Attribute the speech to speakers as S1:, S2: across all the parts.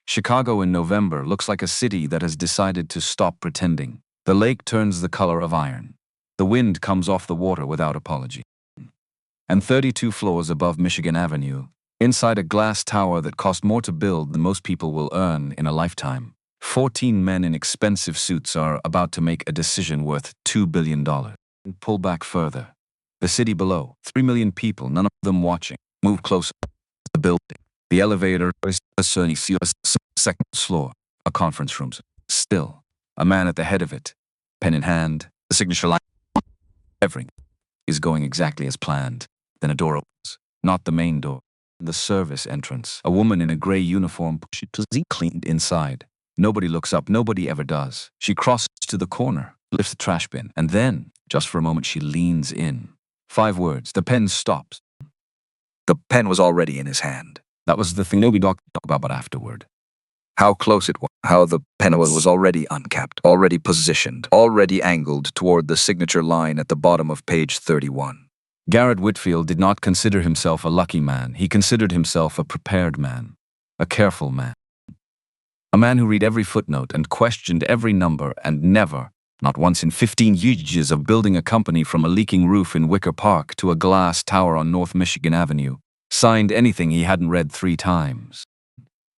S1: Chicago in November looks like a city that has decided to stop pretending. The lake turns the color of iron. The wind comes off the water without apology. And 32 floors above Michigan Avenue, inside a glass tower that cost more to build than most people will earn in a lifetime, 14 men in expensive suits are about to make a decision worth $2 billion. Pull back further. The city below, 3 million people, none of them watching. Move closer. The building. The elevator is a second floor. A conference room. Still, a man at the head of it, pen in hand, the signature line. Everything is going exactly as planned. Then a door opens. Not the main door. The service entrance. A woman in a gray uniform pushes cleaned inside. Nobody looks up. Nobody ever does. She crosses to the corner, lifts the trash bin, and then, just for a moment, she leans in. 5 words. The pen stops. The pen was already in his hand. That was the thing nobody talked about but afterward. How close it was. How the pen was already uncapped, already positioned, already angled toward the signature line at the bottom of page 31. Garrett Whitfield did not consider himself a lucky man. He considered himself a prepared man, a careful man. A man who read every footnote and questioned every number and never, not once in 15 years of building a company from a leaking roof in Wicker Park to a glass tower on North Michigan Avenue, signed anything he hadn't read 3 times.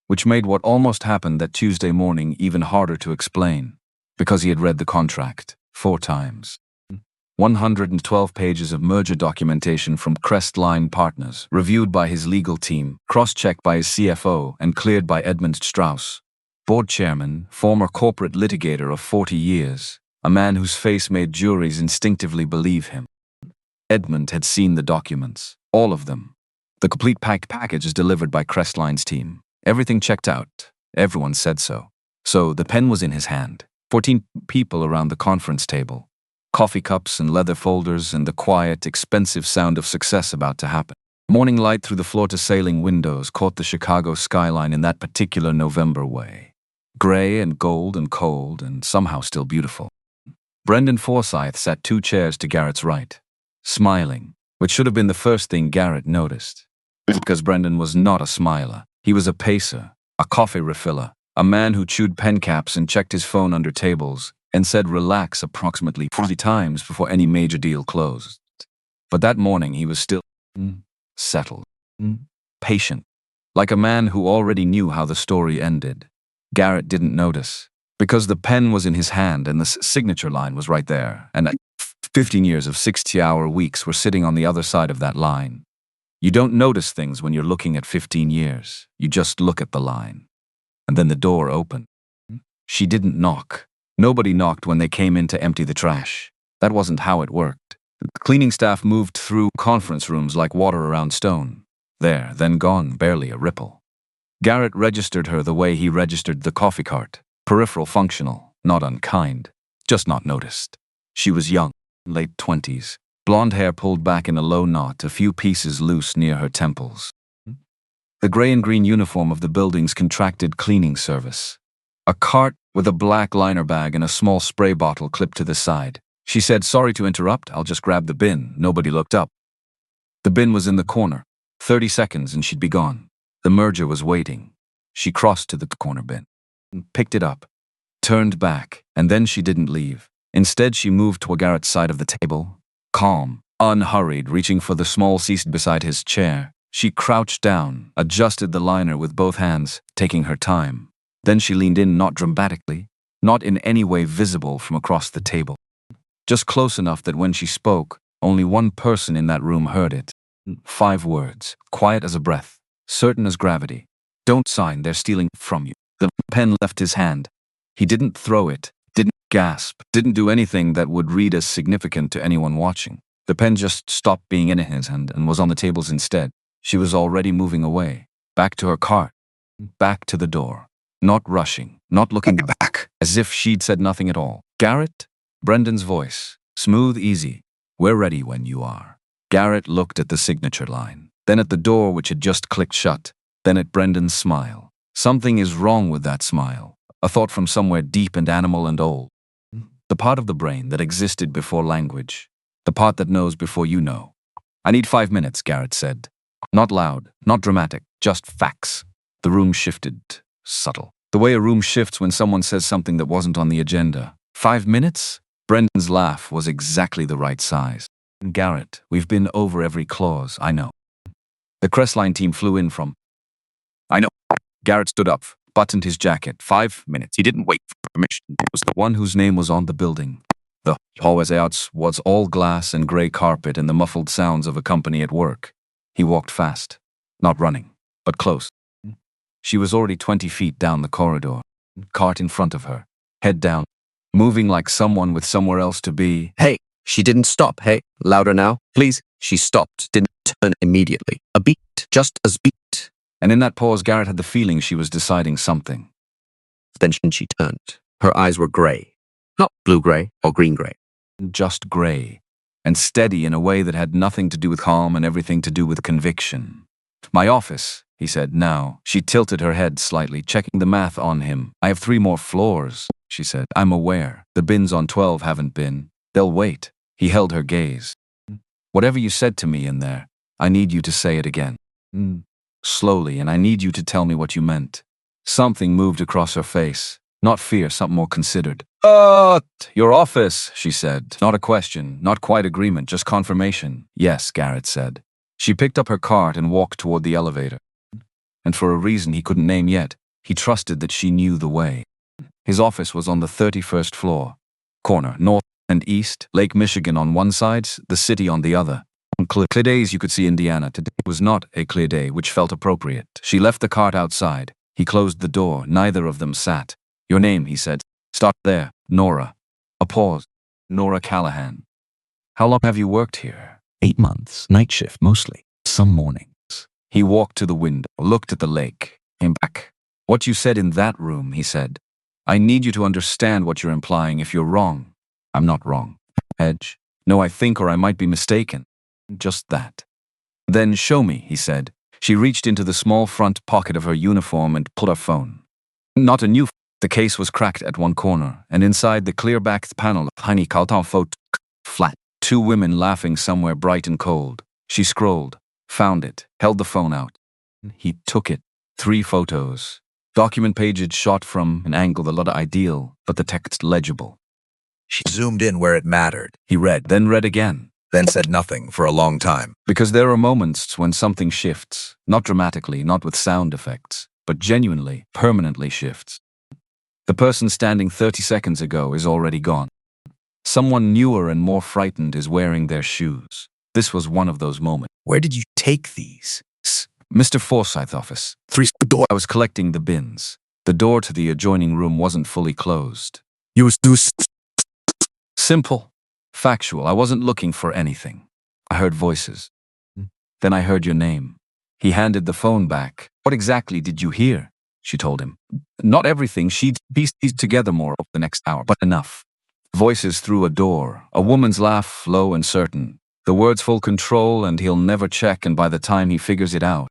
S1: Which made what almost happened that Tuesday morning even harder to explain, because he had read the contract 4 times. 112 pages of merger documentation from Crestline Partners, reviewed by his legal team, cross-checked by his CFO, and cleared by Edmund Strauss, board chairman, former corporate litigator of 40 years, a man whose face made juries instinctively believe him. Edmund had seen the documents, all of them. The complete package is delivered by Crestline's team. Everything checked out. Everyone said so. So the pen was in his hand. 14 people around the conference table. Coffee cups and leather folders and the quiet, expensive sound of success about to happen. Morning light through the floor-to-ceiling windows caught the Chicago skyline in that particular November way. Gray and gold and cold and somehow still beautiful. Brendan Forsythe sat 2 chairs to Garrett's right, smiling, which should have been the first thing Garrett noticed. Because Brendan was not a smiler. He was a pacer, a coffee refiller, a man who chewed pen caps and checked his phone under tables and said relax approximately 40 times before any major deal closed. But that morning he was still settled, patient, like a man who already knew how the story ended. Garrett didn't notice, because the pen was in his hand and the signature line was right there, and 15 years of 60-hour weeks were sitting on the other side of that line. You don't notice things when you're looking at 15 years. You just look at the line. And then the door opened. She didn't knock. Nobody knocked when they came in to empty the trash. That wasn't how it worked. The cleaning staff moved through conference rooms like water around stone. There, then gone, barely a ripple. Garrett registered her the way he registered the coffee cart. Peripheral functional, not unkind, just not noticed. She was young, late 20s. Blonde hair pulled back in a low knot, a few pieces loose near her temples. The gray and green uniform of the building's contracted cleaning service. A cart with a black liner bag and a small spray bottle clipped to the side. She said, "Sorry to interrupt, I'll just grab the bin." Nobody looked up. The bin was in the corner. 30 seconds and she'd be gone. The merger was waiting. She crossed to the corner bin, picked it up, turned back, and then she didn't leave. Instead, she moved toward Garrett's side of the table. Calm, unhurried, reaching for the small seat beside his chair. She crouched down, adjusted the liner with both hands, taking her time. Then she leaned in, not dramatically, not in any way visible from across the table. Just close enough that when she spoke, only one person in that room heard it. 5 words, quiet as a breath, certain as gravity. "Don't sign, they're stealing from you." The pen left his hand. He didn't throw it, didn't gasp, didn't do anything that would read as significant to anyone watching. The pen just stopped being in his hand and was on the tables instead. She was already moving away, back to her cart, back to the door. Not rushing, not looking back, as if she'd said nothing at all. "Garrett?" Brendan's voice, smooth, easy. "We're ready when you are." Garrett looked at the signature line, then at the door which had just clicked shut, then at Brendan's smile. Something is wrong with that smile, a thought from somewhere deep and animal and old. The part of the brain that existed before language, the part that knows before you know. "I need 5 minutes, Garrett said. Not loud, not dramatic, just facts. The room shifted. subtle. The way a room shifts when someone says something that wasn't on the agenda. 5 minutes? Brendan's laugh was exactly the right size. Garrett, we've been over every clause, I know. The Crestline team flew in from... I know. Garrett stood up, buttoned his jacket. 5 minutes. He didn't wait for permission. It was the one whose name was on the building. The hallways out was all glass and grey carpet and the muffled sounds of a company at work. He walked fast. Not running, but close. She was already 20 feet down the corridor. Cart in front of her. Head down. Moving like someone with somewhere else to be.
S2: Hey, she didn't stop. Hey, louder now, please. She stopped, didn't turn immediately. A beat, just as beat.
S1: And in that pause, Garrett had the feeling she was deciding something.
S2: Then she turned. Her eyes were grey. Not blue-grey or green-grey.
S1: Just grey. And steady in a way that had nothing to do with calm and everything to do with conviction. My office, he said now. She tilted her head slightly, checking the math on him. I have 3 more floors, she said. I'm aware. The bins on 12 haven't been. They'll wait. He held her gaze. Whatever you said to me in there, I need you to say it again. Slowly, and I need you to tell me what you meant. Something moved across her face. Not fear, something more considered. Your office, she said. Not a question, not quite agreement, just confirmation. Yes, Garrett said. She picked up her cart and walked toward the elevator. And for a reason he couldn't name yet, he trusted that she knew the way. His office was on the 31st floor. Corner, north and east, Lake Michigan on one side, the city on the other. On clear days you could see Indiana. Today was not a clear day, which felt appropriate. She left the cart outside. He closed the door. Neither of them sat. Your name, he said. Start there. Nora. A pause. Nora Callahan. How long have you worked here? 8 months. Night shift, mostly. Some mornings. He walked to the window, looked at the lake, came back. What you said in that room, he said. I need you to understand what you're implying. If you're wrong, I'm not wrong. Edge. No, I think or I might be mistaken. Just that. Then show me, he said. She reached into the small front pocket of her uniform and pulled her phone. Not a new phone. The case was cracked at one corner, and inside the clear-backed panel, tiny Kaltan photo, flat. 2 women laughing somewhere bright and cold. She scrolled, found it, held the phone out. He took it. 3 photos. Document pages shot from an angle that looked ideal, but the text legible.
S3: She zoomed in where it mattered.
S1: He read, then read again.
S3: Then said nothing for a long time.
S1: Because there are moments when something shifts, not dramatically, not with sound effects, but genuinely, permanently shifts. The person standing 30 seconds ago is already gone. Someone newer and more frightened is wearing their shoes. This was one of those moments.
S3: Where did you take these?
S1: Mr. Forsyth office.
S3: 3 door.
S1: I was collecting the bins. The door to the adjoining room wasn't fully closed.
S3: You was do.
S1: Simple. Factual. I wasn't looking for anything. I heard voices. Then I heard your name. He handed the phone back. What exactly did you hear? She told him. Not everything. She'd piece these together more over the next hour, but enough. Voices through a door. A woman's laugh, low and certain. The words full control, and he'll never check, and by the time he figures it out.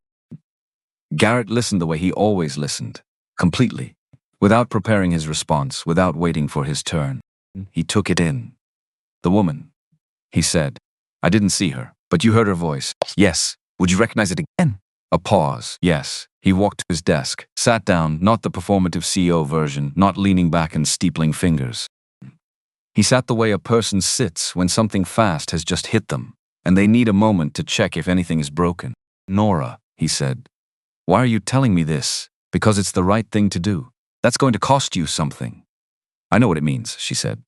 S1: Garrett listened the way he always listened. Completely. Without preparing his response, without waiting for his turn. He took it in. The woman. He said. I didn't see her, but you heard her voice. Yes. Would you recognize it again? A pause. Yes. He walked to his desk, sat down, not the performative CEO version, not leaning back and steepling fingers. He sat the way a person sits when something fast has just hit them, and they need a moment to check if anything is broken. Nora, he said. Why are you telling me this? Because it's the right thing to do. That's going to cost you something. I know what it means, she said.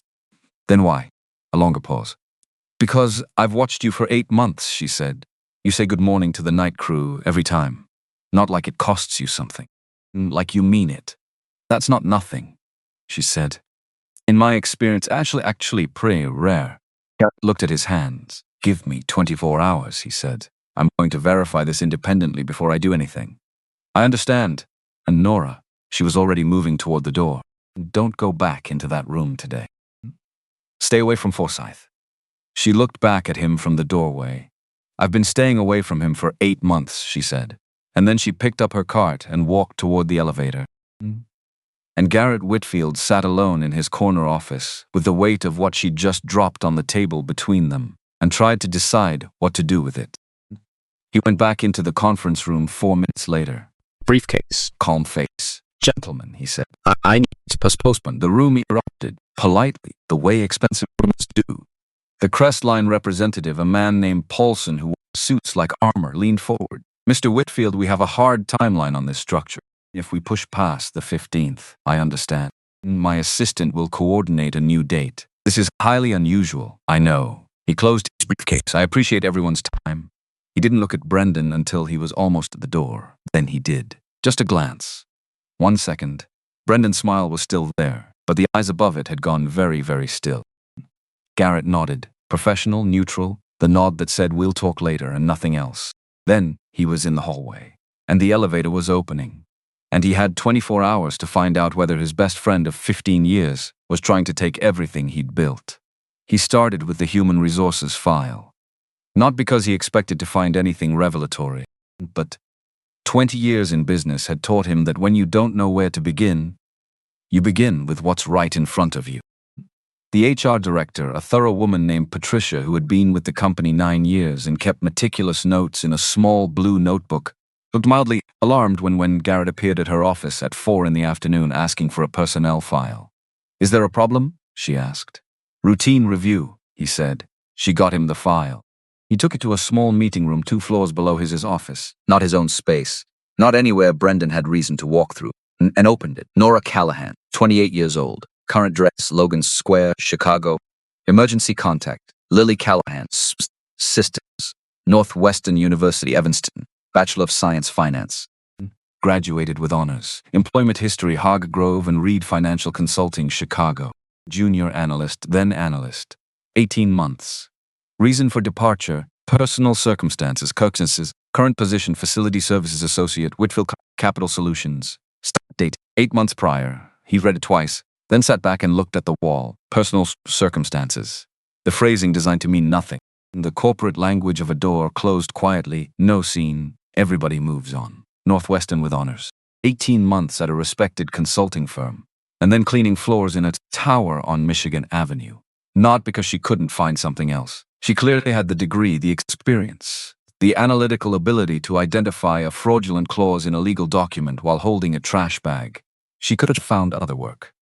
S1: Then why? A longer pause. Because I've watched you for 8 months, she said. You say good morning to the night crew every time. Not like it costs you something. Like you mean it. That's not nothing, she said. In my experience, actually pretty rare. Garrett looked at his hands. Give me 24 hours, he said. I'm going to verify this independently before I do anything. I understand. And Nora, she was already moving toward the door. Don't go back into that room today. Stay away from Forsyth. She looked back at him from the doorway. I've been staying away from him for 8 months, she said. And then she picked up her cart and walked toward the elevator. And Garrett Whitfield sat alone in his corner office with the weight of what she'd just dropped on the table between them and tried to decide what to do with it. He went back into the conference room 4 minutes later.
S2: Briefcase.
S1: Calm face. Gentlemen, he said.
S2: I need to
S1: Postpone. The room erupted, politely, the way expensive rooms do. The Crestline representative, a man named Paulson who wore suits like armor, leaned forward. Mr. Whitfield, we have a hard timeline on this structure. If we push past the 15th, I understand. My assistant will coordinate a new date. This is highly unusual, I know. He closed his briefcase. I appreciate everyone's time. He didn't look at Brendan until he was almost at the door. Then he did. Just a glance. 1 second. Brendan's smile was still there, but the eyes above it had gone very, very still. Garrett nodded. Professional, neutral, the nod that said we'll talk later and nothing else. Then he was in the hallway, and the elevator was opening. And he had 24 hours to find out whether his best friend of 15 years was trying to take everything he'd built. He started with the human resources file. Not because he expected to find anything revelatory, but 20 years in business had taught him that when you don't know where to begin, you begin with what's right in front of you. The HR director, a thorough woman named Patricia who had been with the company 9 years and kept meticulous notes in a small blue notebook, looked mildly alarmed when Garrett appeared at her office at 4 in the afternoon asking for a personnel file. Is there a problem? She asked. Routine review, he said. She got him the file. He took it to a small meeting room 2 floors below his office. Not his own space. Not anywhere Brendan had reason to walk through. And opened it. Nora Callahan, 28 years old. Current address, Logan Square, Chicago. Emergency contact, Lily Callahan, Systems. Northwestern University, Evanston. Bachelor of Science, Finance. Graduated with honors. Employment history, Hargrove and Reed Financial Consulting, Chicago. Junior analyst, then analyst. 18 months. Reason for departure, personal circumstances, Kirkson's current position, Facility Services Associate, Whitfield Capital Solutions. Start date, 8 months prior. He read it twice, then sat back and looked at the wall. Personal circumstances. The phrasing designed to mean nothing. The corporate language of a door closed quietly, no scene, everybody moves on. Northwestern with honors. 18 months at a respected consulting firm. And then cleaning floors in a tower on Michigan Avenue. Not because she couldn't find something else. She clearly had the degree, the experience, the analytical ability to identify a fraudulent clause in a legal document while holding a trash bag. She could have found other work.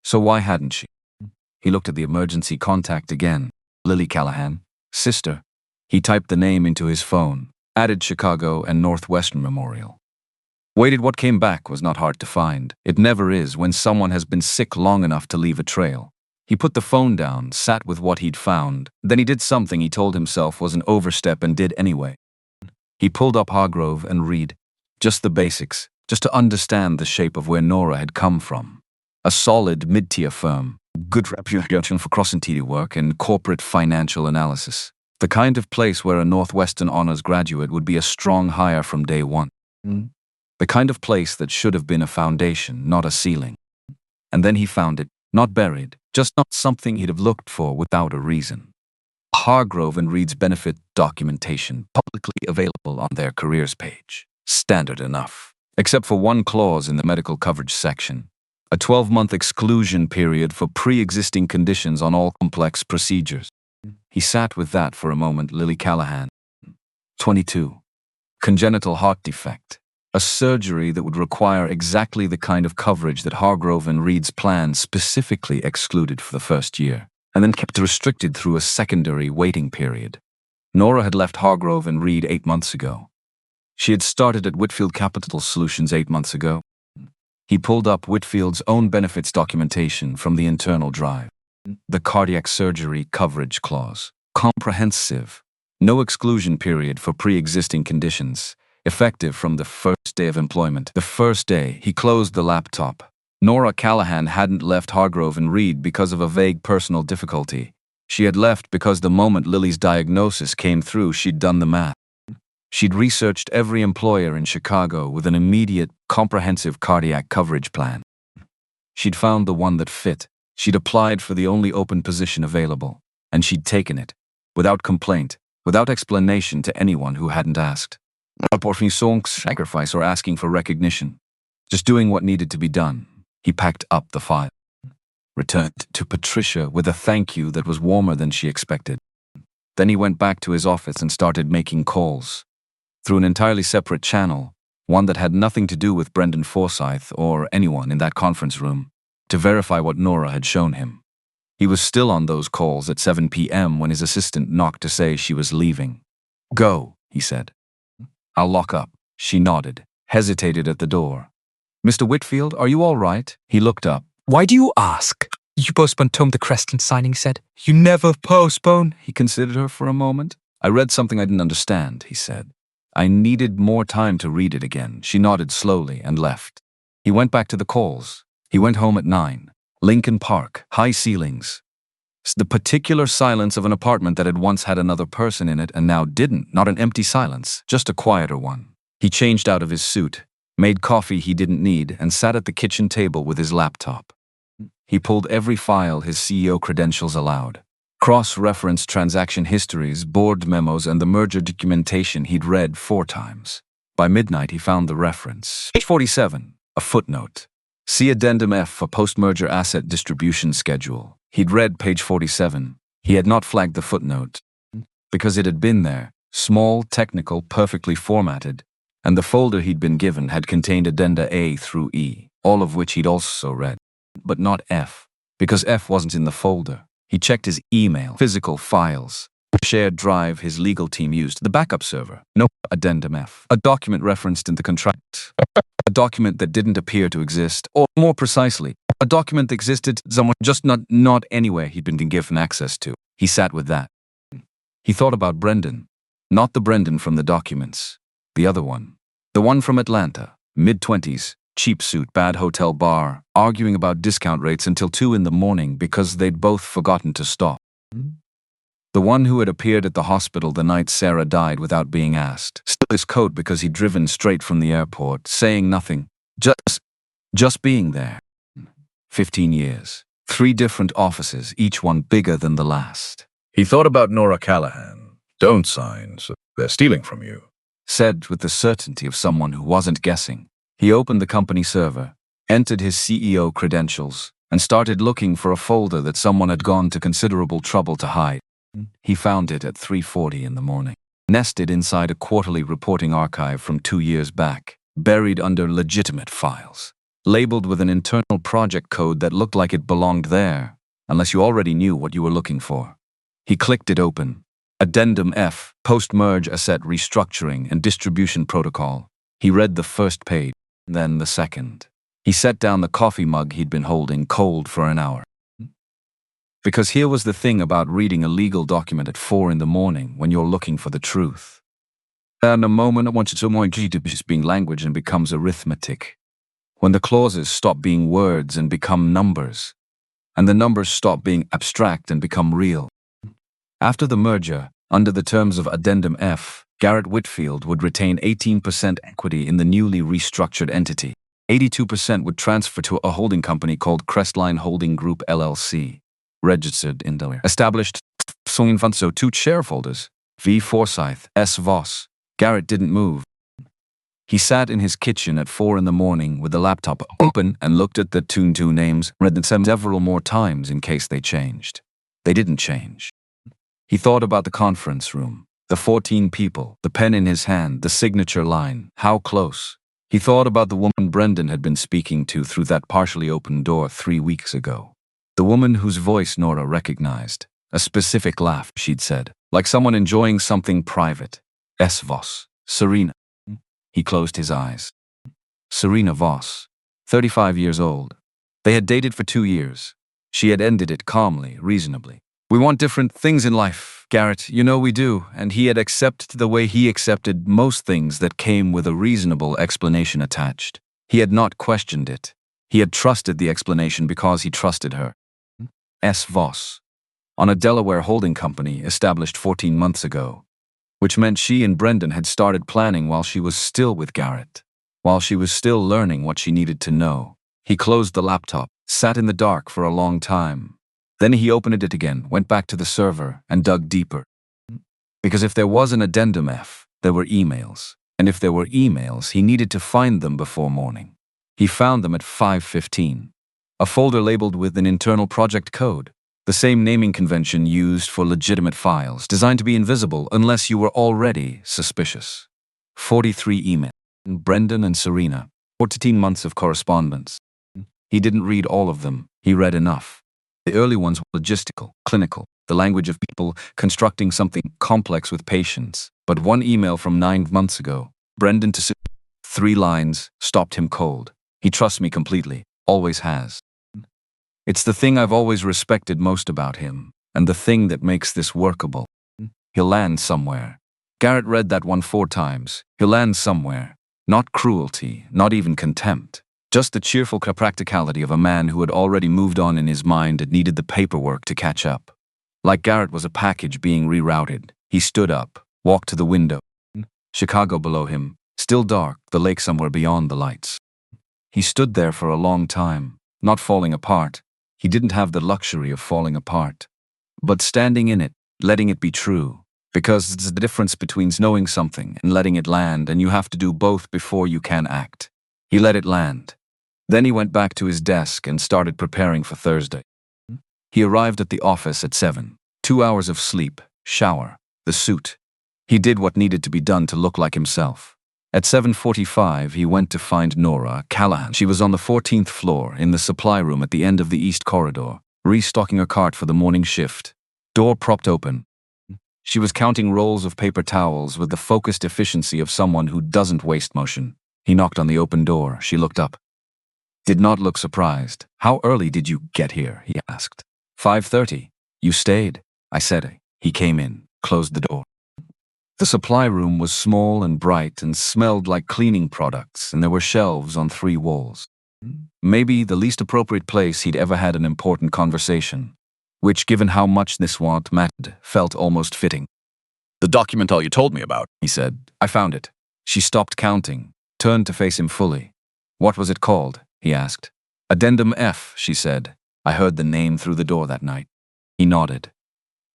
S1: So why hadn't she? He looked at the emergency contact again. Lily Callahan, sister. He typed the name into his phone, added Chicago and Northwestern Memorial. Waited. What came back was not hard to find. It never is when someone has been sick long enough to leave a trail. He put the phone down, sat with what he'd found. Then he did something he told himself was an overstep and did anyway. He pulled up Hargrove and Reed. Just the basics, just to understand the shape of where Nora had come from. A solid mid-tier firm, good reputation for cross-entity work and corporate financial analysis. The kind of place where a Northwestern honors graduate would be a strong hire from day one. The kind of place that should have been a foundation, not a ceiling. And then he found it, not buried, just not something he'd have looked for without a reason. Hargrove and Reed's benefit documentation, publicly available on their careers page. Standard enough. Except for one clause in the medical coverage section. A 12-month exclusion period for pre-existing conditions on all complex procedures. He sat with that for a moment. Lily Callahan, 22. Congenital heart defect. A surgery that would require exactly the kind of coverage that Hargrove and Reed's plan specifically excluded for the first year, and then kept restricted through a secondary waiting period. Nora had left Hargrove and Reed 8 months ago. She had started at Whitfield Capital Solutions 8 months ago. He pulled up Whitfield's own benefits documentation from the internal drive. The cardiac surgery coverage clause. Comprehensive. No exclusion period for pre-existing conditions. Effective from the first day of employment. The first day, he closed the laptop. Nora Callahan hadn't left Hargrove and Reed because of a vague personal difficulty. She had left because the moment Lily's diagnosis came through, she'd done the math. She'd researched every employer in Chicago with an immediate, comprehensive cardiac coverage plan. She'd found the one that fit. She'd applied for the only open position available, and she'd taken it, without complaint, without explanation to anyone who hadn't asked. Not for sacrifice or asking for recognition. Just doing what needed to be done. He packed up the file. Returned to Patricia with a thank you that was warmer than she expected. Then he went back to his office and started making calls. Through an entirely separate channel, one that had nothing to do with Brendan Forsyth or anyone in that conference room, to verify what Nora had shown him. He was still on those calls at 7 p.m. when his assistant knocked to say she was leaving. "Go," he said. "I'll lock up." She nodded, hesitated at the door. "Mr. Whitfield, are you all right?" He looked up.
S4: Why do you ask? You postponed Tom the Creston signing said. You never postpone.
S1: He considered her for a moment. "I read something I didn't understand," he said. "I needed more time to read it again." She nodded slowly and left. He went back to the calls. He went home at 9. Lincoln Park, high ceilings. The particular silence of an apartment that had once had another person in it and now didn't. Not an empty silence, just a quieter one. He changed out of his suit, made coffee he didn't need, and sat at the kitchen table with his laptop. He pulled every file his CEO credentials allowed. Cross-referenced transaction histories, board memos, and the merger documentation he'd read 4 times. By midnight, he found the reference. Page 47, a footnote. See Addendum F for post-merger asset distribution schedule. He'd read page 47. He had not flagged the footnote because it had been there, small, technical, perfectly formatted, and the folder he'd been given had contained addenda A through E, all of which he'd also read. But not F, because F wasn't in the folder. He checked his email, physical files, shared drive his legal team used, the backup server. No Addendum F. A document referenced in the contract. A document that didn't appear to exist, or more precisely, a document that existed somewhere, just not anywhere he'd been given access to. He sat with that. He thought about Brendan. Not the Brendan from the documents. The other one. The one from Atlanta, mid-20s, cheap suit, bad hotel bar, arguing about discount rates until 2 in the morning because they'd both forgotten to stop. The one who had appeared at the hospital the night Sarah died without being asked. Still his coat because he'd driven straight from the airport, saying nothing, just being there. 15 years. 3 different offices, each one bigger than the last.
S3: He thought about Nora Callahan. Don't sign, so they're stealing from you.
S1: Said with the certainty of someone who wasn't guessing. He opened the company server, entered his CEO credentials, and started looking for a folder that someone had gone to considerable trouble to hide. He found it at 3:40 in the morning, nested inside a quarterly reporting archive from 2 years back, buried under legitimate files, labeled with an internal project code that looked like it belonged there, unless you already knew what you were looking for. He clicked it open. Addendum F, Post-Merge Asset Restructuring and Distribution Protocol. He read the first page, then the second. He set down the coffee mug he'd been holding cold for an hour. Because here was the thing about reading a legal document at 4 in the morning when you're looking for the truth. In a moment, I want you to just being language and becomes arithmetic. When the clauses stop being words and become numbers, and the numbers stop being abstract and become real. After the merger, under the terms of Addendum F, Garrett Whitfield would retain 18% equity in the newly restructured entity. 82% would transfer to a holding company called Crestline Holding Group LLC, registered in Delaware. Established so 2 shareholders, V. Forsyth, S. Voss. Garrett didn't move. He sat in his kitchen at 4 in the morning with the laptop open and looked at the two names, read them several more times in case they changed. They didn't change. He thought about the conference room, the 14 people, the pen in his hand, the signature line, how close. He thought about the woman Brendan had been speaking to through that partially open door 3 weeks ago. The woman whose voice Nora recognized. A specific laugh, she'd said, like someone enjoying something private. S. Voss. Serena. He closed his eyes. Serena Voss. 35 years old. They had dated for 2 years. She had ended it calmly, reasonably. "We want different things in life, Garrett, you know we do," and he had accepted the way he accepted most things that came with a reasonable explanation attached. He had not questioned it. He had trusted the explanation because he trusted her. S. Voss. On a Delaware holding company established 14 months ago, which meant she and Brendan had started planning while she was still with Garrett, while she was still learning what she needed to know. He closed the laptop, sat in the dark for a long time. Then he opened it again, went back to the server, and dug deeper. Because if there was an Addendum F, there were emails. And if there were emails, he needed to find them before morning. He found them at 5:15. A folder labeled with an internal project code, the same naming convention used for legitimate files, designed to be invisible unless you were already suspicious. 43 emails. Brendan and Serena. 14 months of correspondence. He didn't read all of them. He read enough. The early ones were logistical, clinical, the language of people constructing something complex with patience. But one email from 9 months ago, Brendan to 3 lines, stopped him cold. He trusts me completely, always has. It's the thing I've always respected most about him, and the thing that makes this workable. He'll land somewhere. Garrett read that one 4 times. He'll land somewhere. Not cruelty, not even contempt. Just the cheerful practicality of a man who had already moved on in his mind and needed the paperwork to catch up. Like Garrett was a package being rerouted, he stood up, walked to the window. Chicago below him, still dark, the lake somewhere beyond the lights. He stood there for a long time, not falling apart. He didn't have the luxury of falling apart, but standing in it, letting it be true. Because it's the difference between knowing something and letting it land, and you have to do both before you can act. He let it land. Then he went back to his desk and started preparing for Thursday. He arrived at the office at 7. 2 hours of sleep, shower, the suit. He did what needed to be done to look like himself. At 7:45, he went to find Nora Callahan. She was on the 14th floor in the supply room at the end of the east corridor, restocking her cart for the morning shift. Door propped open. She was counting rolls of paper towels with the focused efficiency of someone who doesn't waste motion. He knocked on the open door. She looked up. Did not look surprised. How early did you get here? He asked. 5:30. You stayed, I said. He came in, closed the door. The supply room was small and bright and smelled like cleaning products, and there were shelves on 3 walls. Maybe the least appropriate place he'd ever had an important conversation, which, given how much this want mattered, felt almost fitting.
S3: The document all you told me about,
S1: He said. I found it. She stopped counting, turned to face him fully. What was it called? He asked. Addendum F, she said. I heard the name through the door that night. He nodded.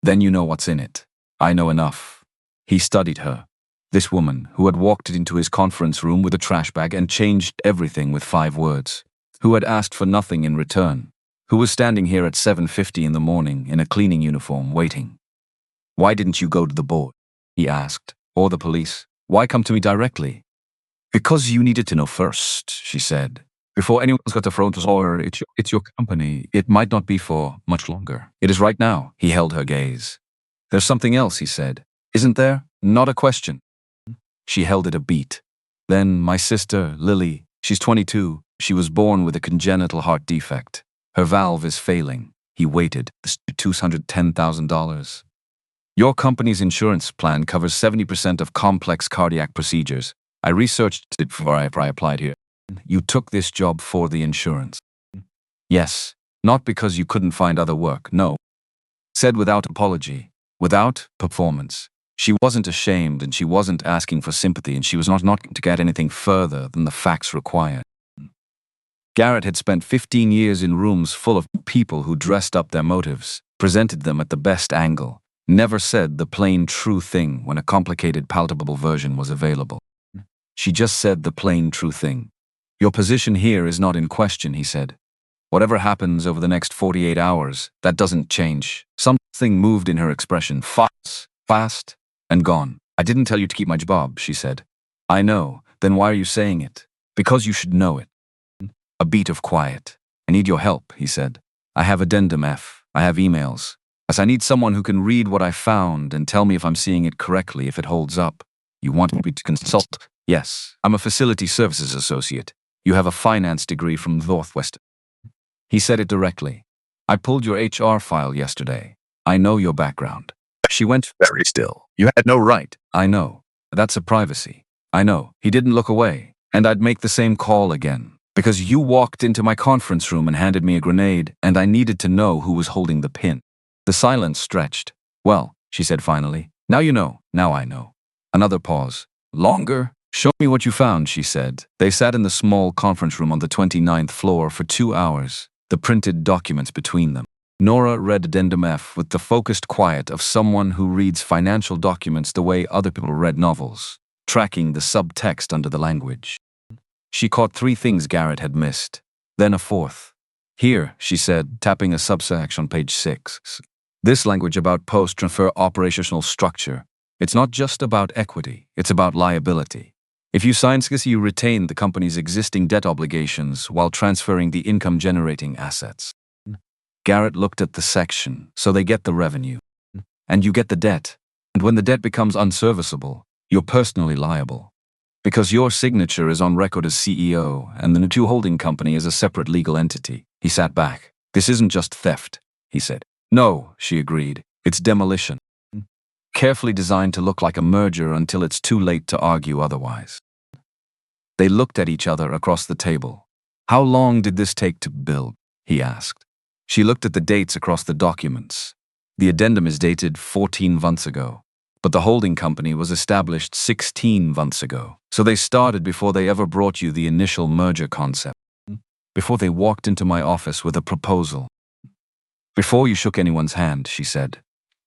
S1: Then you know what's in it. I know enough. He studied her. This woman who had walked into his conference room with a trash bag and changed everything with 5 words. Who had asked for nothing in return. Who was standing here at 7:50 in the morning in a cleaning uniform waiting. Why didn't you go to the board? He asked. Or the police? Why come to me directly? Because you needed to know first, she said. Before anyone's got the front door, it's your company. It might not be for much longer. It is right now. He held her gaze. There's something else, he said. Isn't there? Not a question. She held it a beat. Then my sister, Lily, she's 22. She was born with a congenital heart defect. Her valve is failing. He waited. $210,000. Your company's insurance plan covers 70% of complex cardiac procedures. I researched it before I applied here. You took this job for the insurance. Yes, not because you couldn't find other work, no. Said without apology, without performance. She wasn't ashamed and she wasn't asking for sympathy, and she was not to get anything further than the facts required. Garrett had spent 15 years in rooms full of people who dressed up their motives, presented them at the best angle, never said the plain true thing when a complicated palatable version was available. She just said the plain true thing. Your position here is not in question, he said. Whatever happens over the next 48 hours, that doesn't change. Something moved in her expression, fast, and gone. I didn't tell you to keep my job, she said. I know. Then why are you saying it? Because you should know it. A beat of quiet. I need your help, he said. I have addendum F. I have emails. As I need someone who can read what I found and tell me if I'm seeing it correctly, if it holds up. You want me to consult? Yes. I'm a facility services associate. You have a finance degree from Northwestern. He said it directly. I pulled your HR file yesterday. I know your background. She went very still. You had no right. I know. That's a privacy. I know. He didn't look away. And I'd make the same call again. Because you walked into my conference room and handed me a grenade, and I needed to know who was holding the pin. The silence stretched. Well, she said finally. Now you know. Now I know. Another pause. Longer? Show me what you found, she said. They sat in the small conference room on the 29th floor for 2 hours, the printed documents between them. Nora read addendum F with the focused quiet of someone who reads financial documents the way other people read novels, tracking the subtext under the language. She caught 3 things Garrett had missed, then a 4th. Here, she said, tapping a subsection on page 6. This language about post-transfer operational structure. It's not just about equity, it's about liability. If you sign this, you retain the company's existing debt obligations while transferring the income-generating assets. Garrett looked at the section, so they get the revenue. And you get the debt. And when the debt becomes unserviceable, you're personally liable. Because your signature is on record as CEO, and the N2 holding company is a separate legal entity. He sat back. This isn't just theft, he said. No, she agreed. It's demolition. Carefully designed to look like a merger until it's too late to argue otherwise. They looked at each other across the table. How long did this take to build? He asked. She looked at the dates across the documents. The addendum is dated 14 months ago, but the holding company was established 16 months ago. So they started before they ever brought you the initial merger concept. Before they walked into my office with a proposal. Before you shook anyone's hand, she said.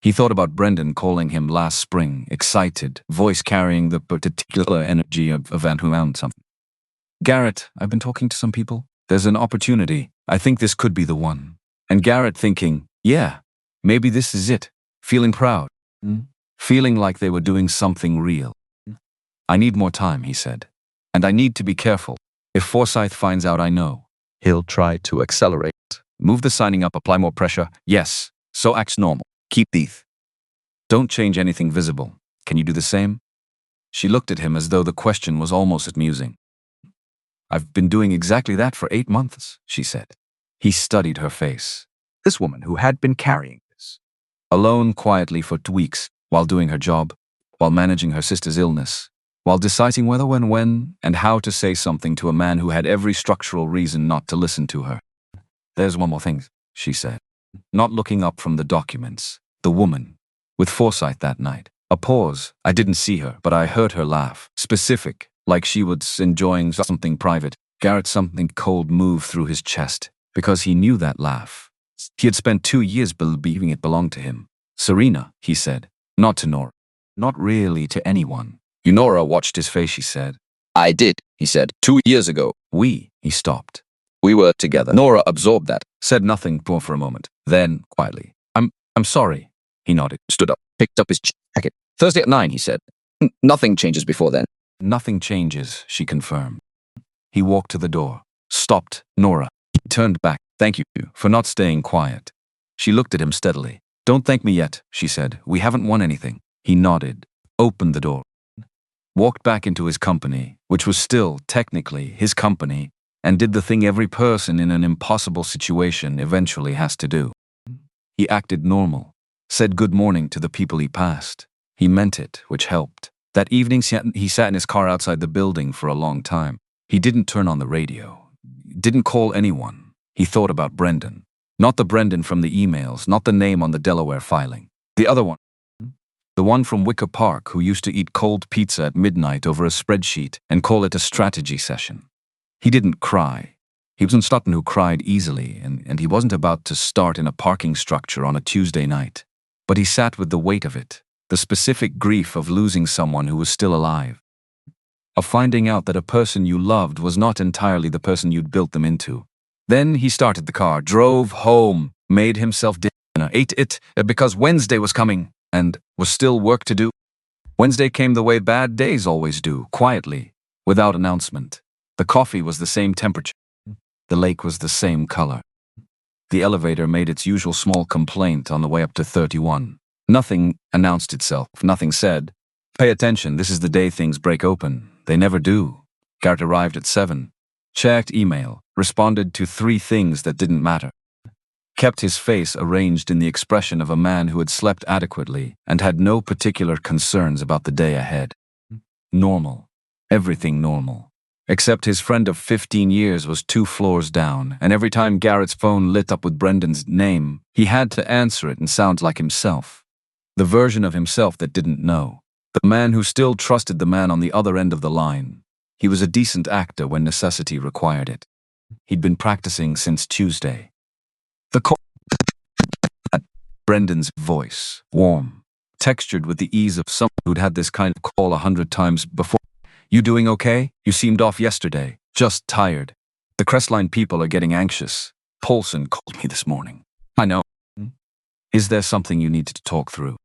S1: He thought about Brendan calling him last spring, excited, voice carrying the particular energy of Van who found something. Garrett, I've been talking to some people. There's an opportunity. I think this could be the one. And Garrett thinking, yeah, maybe this is it. Feeling proud. Feeling like they were doing something real. I need more time, he said. And I need to be careful. If Forsyth finds out I know,
S2: He'll try to accelerate.
S1: move the signing up, apply more pressure. Yes, so acts normal. Keep teeth. Don't change anything visible. Can you do the same? She looked at him as though the question was almost amusing. I've been doing exactly that for 8 months, she said. He studied her face.
S5: This woman who had been carrying this.
S1: Alone quietly for 2 weeks, while doing her job, while managing her sister's illness, while deciding whether, when, and how to say something to a man who had every structural reason not to listen to her. There's one more thing, she said. Not looking up from the documents. The woman. With Forsyth that night. A pause. I didn't see her, but I heard her laugh. Specific. Like she was enjoying something private. Garrett, something cold moved through his chest. Because he knew that laugh. He had spent 2 years believing it belonged to him. Serena, he said. Not to Nora. Not really to anyone. Nora watched his face, she said.
S2: I did, he said, 2 years ago.
S1: He stopped.
S2: We were together. Nora absorbed that.
S1: Said nothing more for a moment. Then, quietly, I'm sorry. He nodded.
S2: Stood up, picked up his jacket. Thursday at 9, he said. Nothing changes before then.
S1: Nothing changes, she confirmed. He walked to the door. Stopped. Nora. He turned back. Thank you for not staying quiet. She looked at him steadily. Don't thank me yet, she said. We haven't won anything. He nodded. Opened the door. Walked back into his company, which was still, technically, his company, and did the thing every person in an impossible situation eventually has to do. He acted normal. Said good morning to the people he passed. He meant it, which helped. That evening, he sat in his car outside the building for a long time. He didn't turn on the radio. Didn't call anyone. He thought about Brendan. Not the Brendan from the emails, not the name on the Delaware filing. The other one. The one from Wicker Park who used to eat cold pizza at midnight over a spreadsheet and call it a strategy session. He didn't cry. He wasn't someone who cried easily, and he wasn't about to start in a parking structure on a Tuesday night. But he sat with the weight of it, the specific grief of losing someone who was still alive. Of finding out that a person you loved was not entirely the person you'd built them into. Then he started the car, drove home, made himself dinner, ate it because Wednesday was coming, and was still work to do. Wednesday came the way bad days always do, quietly, without announcement. The coffee was the same temperature. The lake was the same color. The elevator made its usual small complaint on the way up to 31. Nothing announced itself, nothing said. Pay attention, this is the day things break open. They never do. Garrett arrived at 7. Checked email, responded to 3 things that didn't matter. Kept his face arranged in the expression of a man who had slept adequately and had no particular concerns about the day ahead. Normal. Everything normal. Except his friend of 15 years was 2 floors down, and every time Garrett's phone lit up with Brendan's name, he had to answer it and sound like himself. The version of himself that didn't know. The man who still trusted the man on the other end of the line. He was a decent actor when necessity required it. He'd been practicing since Tuesday. The call. Brendan's voice, warm, textured with the ease of someone who'd had this kind of call 100 times before. You doing okay? You seemed off yesterday. Just tired. The Crestline people are getting anxious. Paulson called me this morning. I know. Is there something you need to talk through?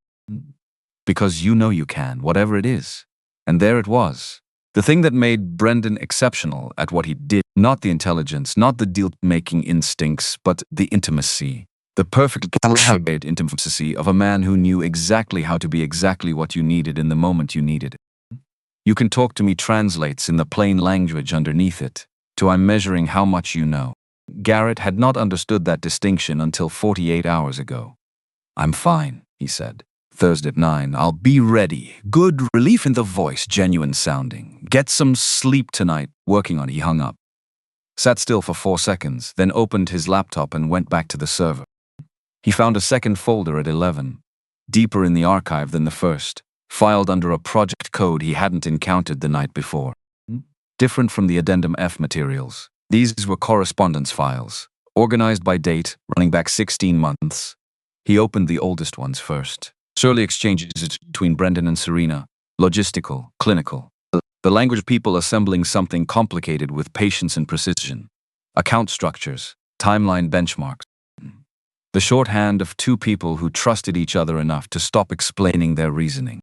S1: Because you know you can, whatever it is. And there it was. The thing that made Brendan exceptional at what he did, not the intelligence, not the deal-making instincts, but the intimacy. The perfect calibrated intimacy of a man who knew exactly how to be exactly what you needed in the moment you needed it. You can talk to me translates in the plain language underneath it, to I'm measuring how much you know. Garrett had not understood that distinction until 48 hours ago. I'm fine, he said. Thursday at 9, I'll be ready. Good relief in the voice, genuine sounding. Get some sleep tonight. Working on it, he hung up. Sat still for 4 seconds, then opened his laptop and went back to the server. He found a second folder at 11, deeper in the archive than the first, filed under a project code he hadn't encountered the night before. Different from the Addendum F materials, these were correspondence files, organized by date, running back 16 months. He opened the oldest ones first. Early exchanges between Brendan and Serena, logistical, clinical. The language of people assembling something complicated with patience and precision. Account structures, timeline benchmarks. The shorthand of two people who trusted each other enough to stop explaining their reasoning.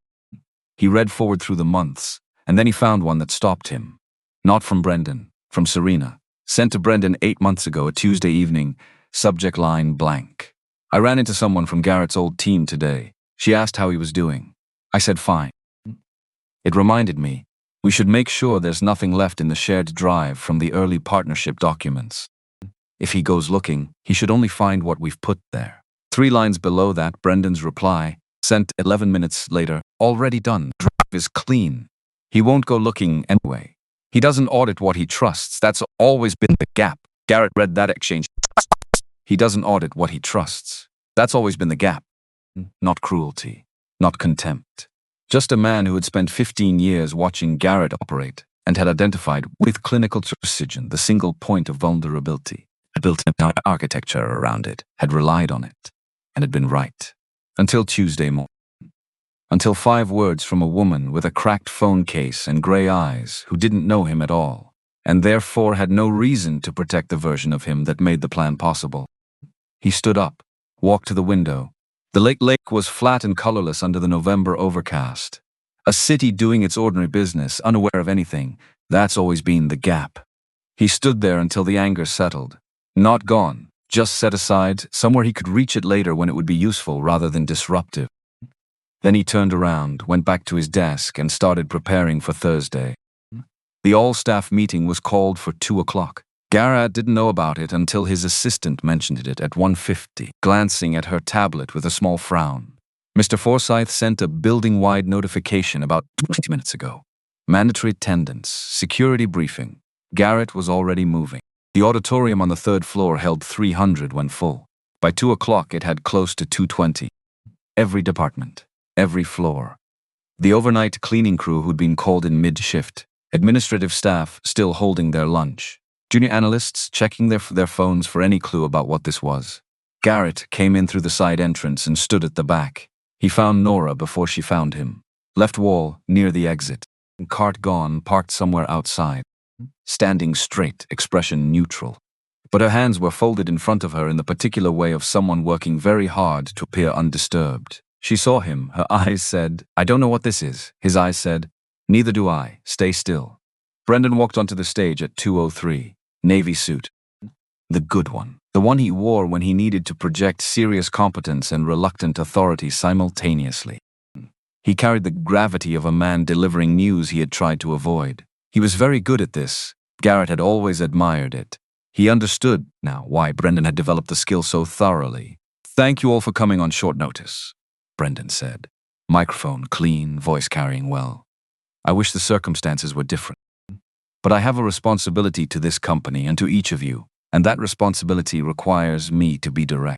S1: He read forward through the months, and then he found one that stopped him. Not from Brendan, from Serena. Sent to Brendan 8 months ago, a Tuesday evening, subject line blank. I ran into someone from Garrett's old team today. She asked how he was doing. I said fine. It reminded me, we should make sure there's nothing left in the shared drive from the early partnership documents. If he goes looking, he should only find what we've put there. 3 lines below that, Brendan's reply, sent 11 minutes later, already done. Drive is clean. He won't go looking anyway. He doesn't audit what he trusts. That's always been the gap. Garrett read that exchange. He doesn't audit what he trusts. That's always been the gap. Not cruelty, not contempt. Just a man who had spent 15 years watching Garrett operate and had identified with clinical precision the single point of vulnerability, had built an architecture around it, had relied on it, and had been right. Until Tuesday morning. Until 5 words from a woman with a cracked phone case and gray eyes who didn't know him at all, and therefore had no reason to protect the version of him that made the plan possible. He stood up, walked to the window. The lake was flat and colorless under the November overcast. A city doing its ordinary business, unaware of anything. That's always been the gap. He stood there until the anger settled. Not gone, just set aside, somewhere he could reach it later when it would be useful rather than disruptive. Then he turned around, went back to his desk, and started preparing for Thursday. The all-staff meeting was called for 2 o'clock. Garrett didn't know about it until his assistant mentioned it at 1:50, glancing at her tablet with a small frown. Mr. Forsyth sent a building-wide notification about 20 minutes ago. Mandatory attendance, security briefing. Garrett was already moving. The auditorium on the 3rd floor held 300 when full. By 2 o'clock, it had close to 220. Every department, every floor. The overnight cleaning crew who'd been called in mid-shift. Administrative staff still holding their lunch. Junior analysts checking their phones for any clue about what this was. Garrett came in through the side entrance and stood at the back. He found Nora before she found him. Left wall, near the exit. Cart gone, parked somewhere outside. Standing straight, expression neutral. But her hands were folded in front of her in the particular way of someone working very hard to appear undisturbed. She saw him. Her eyes said, I don't know what this is. His eyes said, neither do I. Stay still. Brendan walked onto the stage at 2:03. Navy suit. The good one. The one he wore when he needed to project serious competence and reluctant authority simultaneously. He carried the gravity of a man delivering news he had tried to avoid. He was very good at this. Garrett had always admired it. He understood now why Brendan had developed the skill so thoroughly. Thank you all for coming on short notice, Brendan said. Microphone clean, voice carrying well. I wish the circumstances were different. But I have a responsibility to this company and to each of you, and that responsibility requires me to be direct.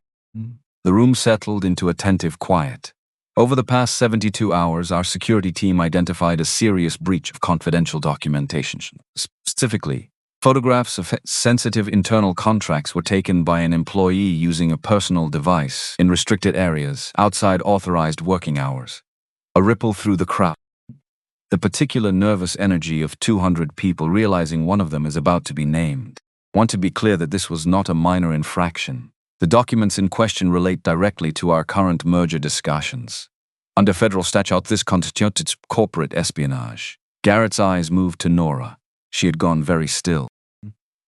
S1: The room settled into attentive quiet. Over the past 72 hours, our security team identified a serious breach of confidential documentation. Specifically, photographs of sensitive internal contracts were taken by an employee using a personal device in restricted areas outside authorized working hours. A ripple through the crowd. The particular nervous energy of 200 people realizing one of them is about to be named. Want to be clear that this was not a minor infraction. The documents in question relate directly to our current merger discussions. Under federal statute, this constitutes corporate espionage. Garrett's eyes moved to Nora. She had gone very still.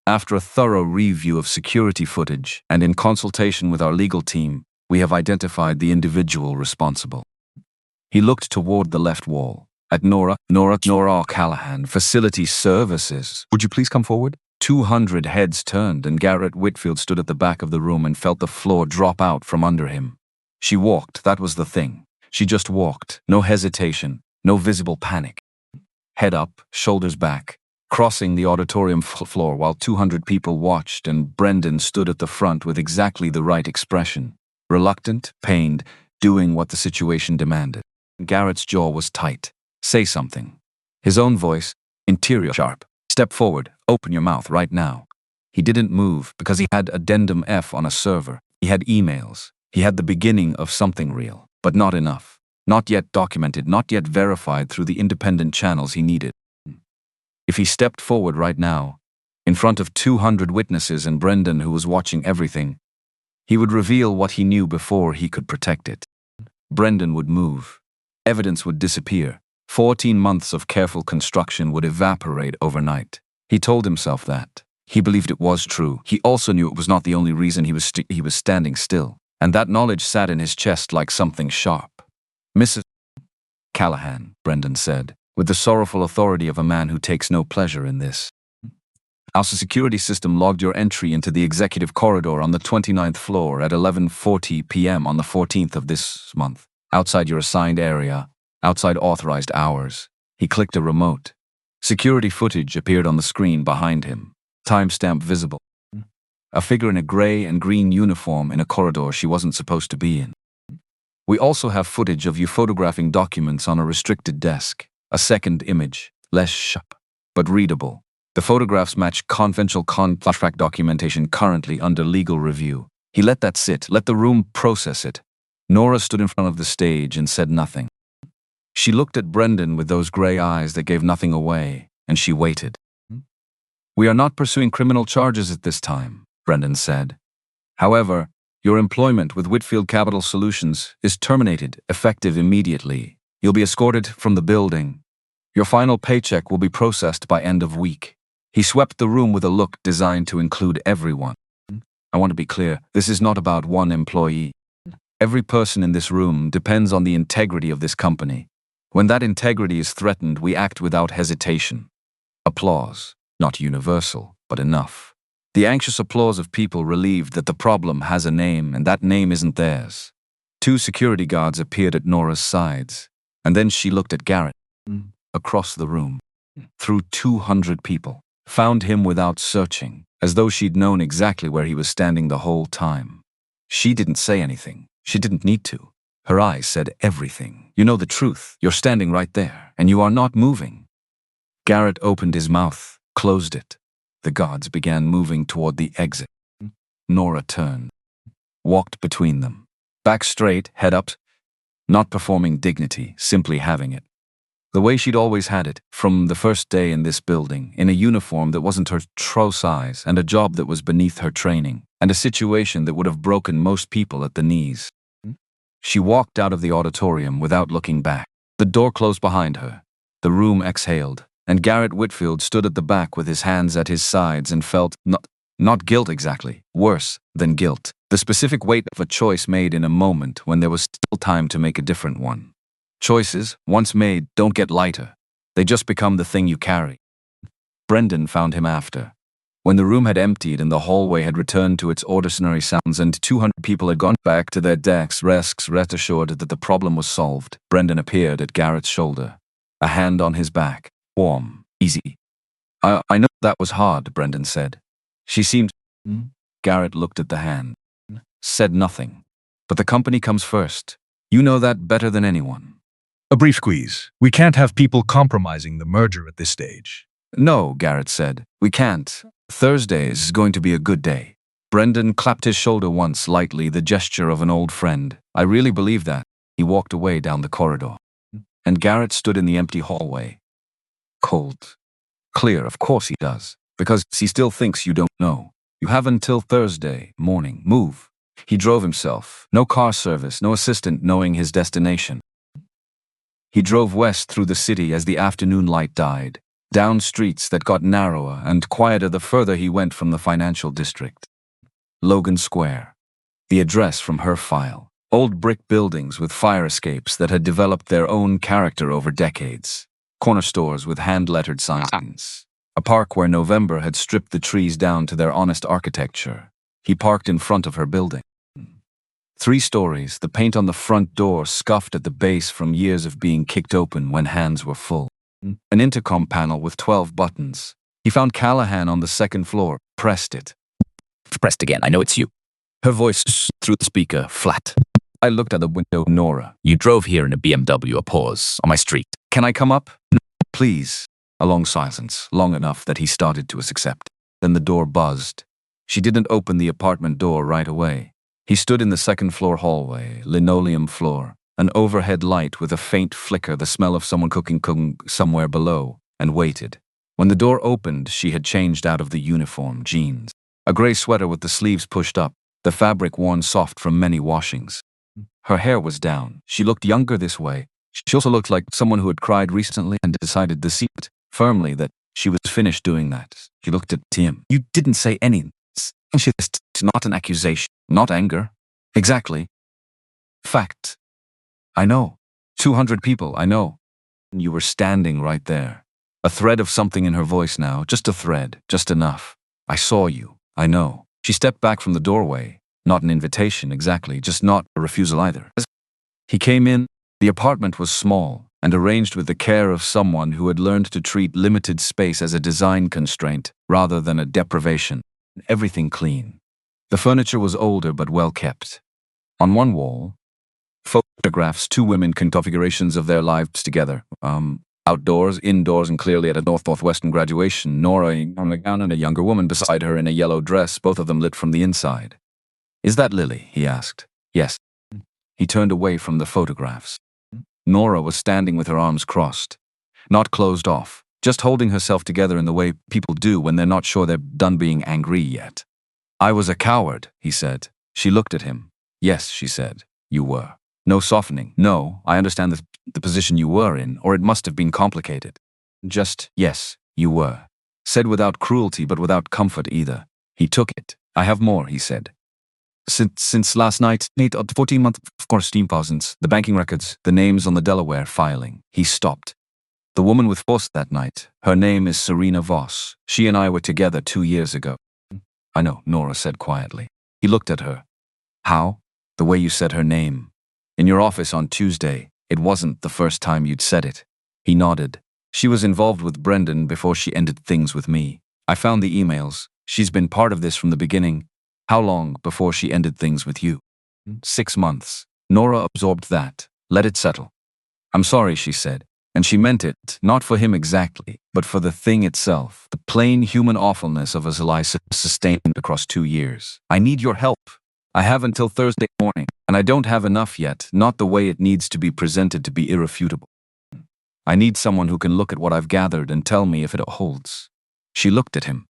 S1: After a thorough review of security footage and in consultation with our legal team, we have identified the individual responsible. He looked toward the left wall. At Nora Callahan, Facility Services. Would you please come forward? 200 heads turned and Garrett Whitfield stood at the back of the room and felt the floor drop out from under him. She walked, that was the thing. She just walked, no hesitation, no visible panic. Head up, shoulders back, crossing the auditorium floor while 200 people watched and Brendan stood at the front with exactly the right expression. Reluctant, pained, doing what the situation demanded. Garrett's jaw was tight. Say something. His own voice, interior sharp. Step forward, open your mouth right now. He didn't move because he had addendum F on a server. He had emails. He had the beginning of something real, but not enough. Not yet documented, not yet verified through the independent channels he needed. If he stepped forward right now, in front of 200 witnesses and Brendan who was watching everything, he would reveal what he knew before he could protect it. Brendan would move. Evidence would disappear. 14 months of careful construction would evaporate overnight. He told himself that. He believed it was true. He also knew it was not the only reason he was standing still. And that knowledge sat in his chest like something sharp. Mrs. Callahan, Brendan said, with the sorrowful authority of a man who takes no pleasure in this. Our security system logged your entry into the executive corridor on the 29th floor at 11:40 p.m. on the 14th of this month, outside your assigned area, outside authorized hours. He clicked a remote. Security footage appeared on the screen behind him, timestamp visible. A figure in a gray and green uniform in a corridor she wasn't supposed to be in. We also have footage of you photographing documents on a restricted desk. A second image, less sharp, but readable. The photographs match confidential contract documentation currently under legal review. He let that sit, let the room process it. Nora stood in front of the stage and said nothing. She looked at Brendan with those gray eyes that gave nothing away, and she waited. We are not pursuing criminal charges at this time, Brendan said. However, your employment with Whitfield Capital Solutions is terminated, effective immediately. You'll be escorted from the building. Your final paycheck will be processed by end of week. He swept the room with a look designed to include everyone. I want to be clear, this is not about one employee. Every person in this room depends on the integrity of this company. When that integrity is threatened, we act without hesitation. Applause, not universal, but enough. The anxious applause of people relieved that the problem has a name and that name isn't theirs. 2 security guards appeared at Nora's sides, and then she looked at Garrett. Across the room, through 200 people, found him without searching, as though she'd known exactly where he was standing the whole time. She didn't say anything. She didn't need to. Her eyes said everything. You know the truth. You're standing right there, and you are not moving. Garrett opened his mouth, closed it. The guards began moving toward the exit. Nora turned, walked between them. Back straight, head up, not performing dignity, simply having it. The way she'd always had it, from the first day in this building, in a uniform that wasn't her true size, and a job that was beneath her training, and a situation that would have broken most people at the knees. She walked out of the auditorium without looking back. The door closed behind her. The room exhaled, and Garrett Whitfield stood at the back with his hands at his sides and felt not guilt exactly, worse than guilt. The specific weight of a choice made in a moment when there was still time to make a different one. Choices, once made, don't get lighter. They just become the thing you carry. Brendan found him after. When the room had emptied and the hallway had returned to its ordinary sounds and 200 people had gone back to their desks, rest assured that the problem was solved, Brendan appeared at Garrett's shoulder. A hand on his back. Warm. Easy. I know that was hard, Brendan said. She seemed... Garrett looked at the hand. Said nothing. But the company comes first. You know that better than anyone.
S3: A brief squeeze. We can't have people compromising the merger at this stage.
S1: No, Garrett said. We can't. Thursday is going to be a good day. Brendan clapped his shoulder once lightly, the gesture of an old friend. I really believe that. He walked away down the corridor. And Garrett stood in the empty hallway. Cold. Clear, of course he does. Because he still thinks you don't know. You have until Thursday morning. Move. He drove himself. No car service, no assistant knowing his destination. He drove west through the city as the afternoon light died, down streets that got narrower and quieter the further he went from the financial district. Logan Square. The address from her file. Old brick buildings with fire escapes that had developed their own character over decades. Corner stores with hand-lettered signs. A park where November had stripped the trees down to their honest architecture. He parked in front of her building. 3 stories, the paint on the front door scuffed at the base from years of being kicked open when hands were full. An intercom panel with 12 buttons. He found Callahan on the 2nd floor, pressed it.
S2: Pressed again, I know it's you.
S1: Her voice through the speaker, flat. I looked at the window. Nora.
S2: You drove here in a BMW, a pause, on my street.
S1: Can I come up? Please. A long silence, long enough that he started to accept. Then the door buzzed. She didn't open the apartment door right away. He stood in the 2nd floor hallway, linoleum floor, an overhead light with a faint flicker, the smell of someone cooking somewhere below, and waited. When the door opened, she had changed out of the uniform, jeans. A gray sweater with the sleeves pushed up, the fabric worn soft from many washings. Her hair was down. She looked younger this way. She also looked like someone who had cried recently and decided to see it firmly that she was finished doing that. She looked at Tim. You didn't say anything. It's not an accusation, not anger. Exactly. Fact. I know. 200 people, I know. You were standing right there. A thread of something in her voice now, just a thread, just enough. I saw you, I know. She stepped back from the doorway. Not an invitation exactly, just not a refusal either. He came in. The apartment was small and arranged with the care of someone who had learned to treat limited space as a design constraint rather than a deprivation. Everything clean. The furniture was older but well kept. On one wall, photographs, 2 women configurations of their lives together. Outdoors, indoors, and clearly at a northwestern graduation. Nora on a gown and a younger woman beside her in a yellow dress, both of them lit from the inside. Is that Lily? He asked. Yes. He turned away from the photographs. Nora was standing with her arms crossed, not closed off, just holding herself together in the way people do when they're not sure they're done being angry yet. I was a coward, he said. She looked at him. Yes, she said. You were. No softening. No, I understand the position you were in, or it must have been complicated. Just, yes, you were. Said without cruelty, but without comfort either. He took it. I have more, he said. Since last night, 14 months, of course, 10,000s, the banking records, the names on the Delaware filing. He stopped. The woman with Voss that night, her name is Serena Voss. She and I were together 2 years ago. I know, Nora said quietly. He looked at her. How? The way you said her name. In your office on Tuesday, it wasn't the first time you'd said it. He nodded. She was involved with Brendan before she ended things with me. I found the emails. She's been part of this from the beginning. How long before she ended things with you? 6 months. Nora absorbed that. Let it settle. I'm sorry, she said. And she meant it, not for him exactly, but for the thing itself, the plain human awfulness of a lie sustained across 2 years. I need your help. I have until Thursday morning, and I don't have enough yet, not the way it needs to be presented to be irrefutable. I need someone who can look at what I've gathered and tell me if it holds. She looked at him.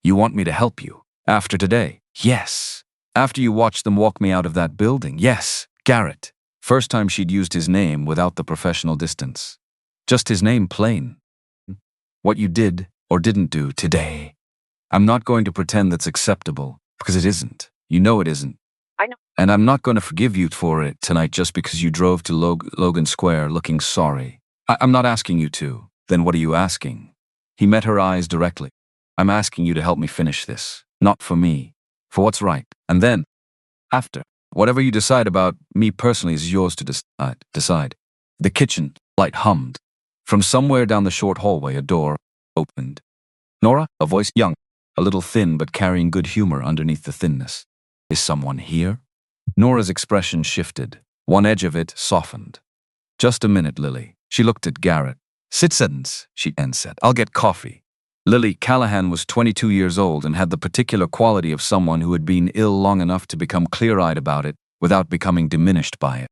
S1: You want me to help you? After today? Yes. After you watched them walk me out of that building? Yes. Garrett. First time she'd used his name without the professional distance. Just his name plain. What you did or didn't do today. I'm not going to pretend that's acceptable, because it isn't. You know it isn't.
S6: I know.
S1: And I'm not going to forgive you for it tonight just because you drove to Logan Square looking sorry. I'm not asking you to. Then what are you asking? He met her eyes directly. I'm asking you to help me finish this. Not for me. For what's right. And then, after, whatever you decide about me personally is yours to decide. The kitchen light hummed. From somewhere down the short hallway, a door opened. Nora, a voice young, a little thin but carrying good humor underneath the thinness. Is someone here? Nora's expression shifted. One edge of it softened. Just a minute, Lily. She looked at Garrett. Citizens, she said. I'll get coffee. Lily Callahan was 22 years old and had the particular quality of someone who had been ill long enough to become clear-eyed about it without becoming diminished by it.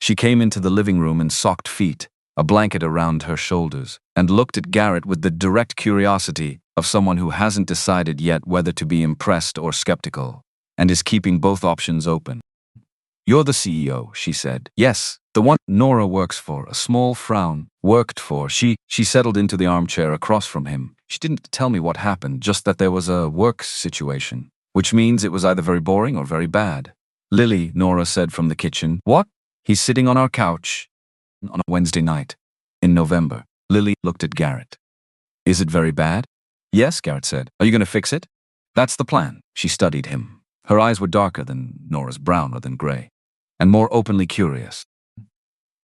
S1: She came into the living room in socked feet, a blanket around her shoulders, and looked at Garrett with the direct curiosity of someone who hasn't decided yet whether to be impressed or skeptical, and is keeping both options open. You're the CEO, she said. Yes, the one Nora works for. A small frown. Worked for. She settled into the armchair across from him. She didn't tell me what happened, just that there was a work situation, which means it was either very boring or very bad. Lily, Nora said from the kitchen. What? He's sitting on our couch on a Wednesday night in November. Lily looked at Garrett. Is it very bad? Yes, Garrett said. Are you going to fix it? That's the plan. She studied him. Her eyes were darker than Nora's, browner than gray, and more openly curious.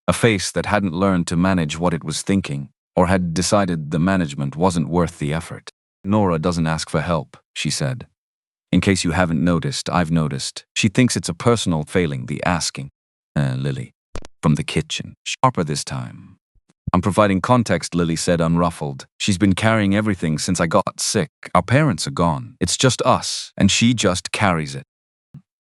S1: A face that hadn't learned to manage what it was thinking, or had decided the management wasn't worth the effort. Nora doesn't ask for help, she said. In case you haven't noticed, I've noticed. She thinks it's a personal failing, the asking. Lily. From the kitchen. Sharper this time. I'm providing context, Lily said, unruffled. She's been carrying everything since I got sick. Our parents are gone. It's just us, and she just carries it.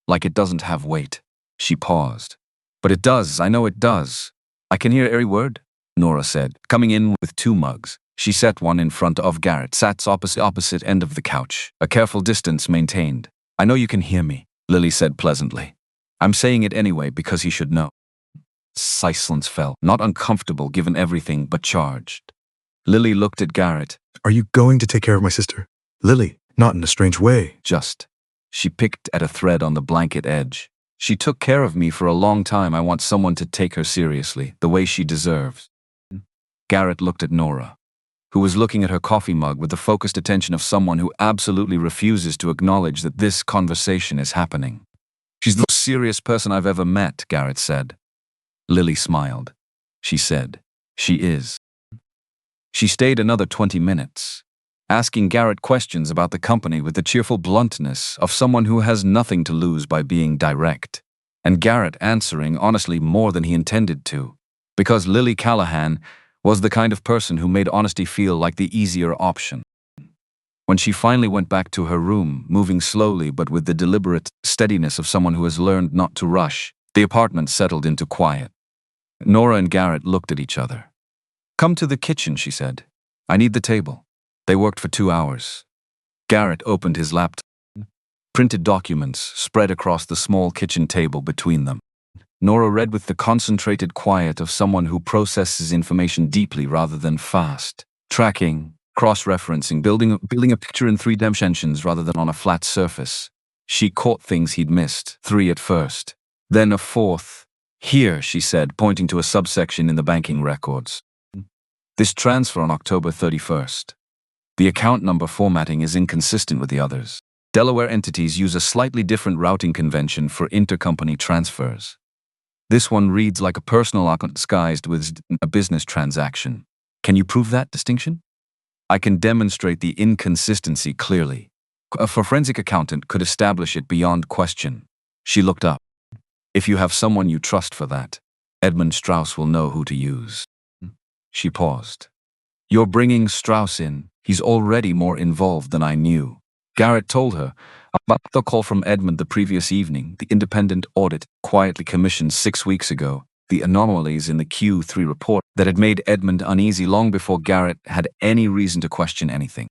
S1: Like it doesn't have weight. She paused. But it does, I know it does. I can hear every word, Nora said, coming in with 2 mugs. She set one in front of Garrett, sat opposite end of the couch, a careful distance maintained. I know you can hear me, Lily said pleasantly. I'm saying it anyway because he should know. Silence fell, not uncomfortable given everything, but charged. Lily looked at Garrett.
S6: Are you going to take care of my sister? Lily, not in a strange way.
S1: Just. She picked at a thread on the blanket edge. She took care of me for a long time. I want someone to take her seriously, the way she deserves. Garrett looked at Nora, who was looking at her coffee mug with the focused attention of someone who absolutely refuses to acknowledge that this conversation is happening. She's the most serious person I've ever met, Garrett said. Lily smiled. She said, she is. She stayed another 20 minutes, asking Garrett questions about the company with the cheerful bluntness of someone who has nothing to lose by being direct, and Garrett answering honestly more than he intended to, because Lily Callahan was the kind of person who made honesty feel like the easier option. When she finally went back to her room, moving slowly but with the deliberate steadiness of someone who has learned not to rush, the apartment settled into quiet. Nora and Garrett looked at each other. Come to the kitchen, she said. I need the table. They worked for 2 hours. Garrett opened his laptop. Printed documents spread across the small kitchen table between them. Nora read with the concentrated quiet of someone who processes information deeply rather than fast. Tracking, cross-referencing, building a picture in 3 dimensions rather than on a flat surface. She caught things he'd missed, 3 at first. Then a 4th. Here, she said, pointing to a subsection in the banking records. This transfer on October 31st. The account number formatting is inconsistent with the others. Delaware entities use a slightly different routing convention for intercompany transfers. This one reads like a personal account disguised with a business transaction. Can you prove that distinction? I can demonstrate the inconsistency clearly. A forensic accountant could establish it beyond question. She looked up. If you have someone you trust for that, Edmund Strauss will know who to use. She paused. You're bringing Strauss in. He's already more involved than I knew. Garrett told her about the call from Edmund the previous evening, the independent audit quietly commissioned 6 weeks ago, the anomalies in the Q3 report that had made Edmund uneasy long before Garrett had any reason to question anything.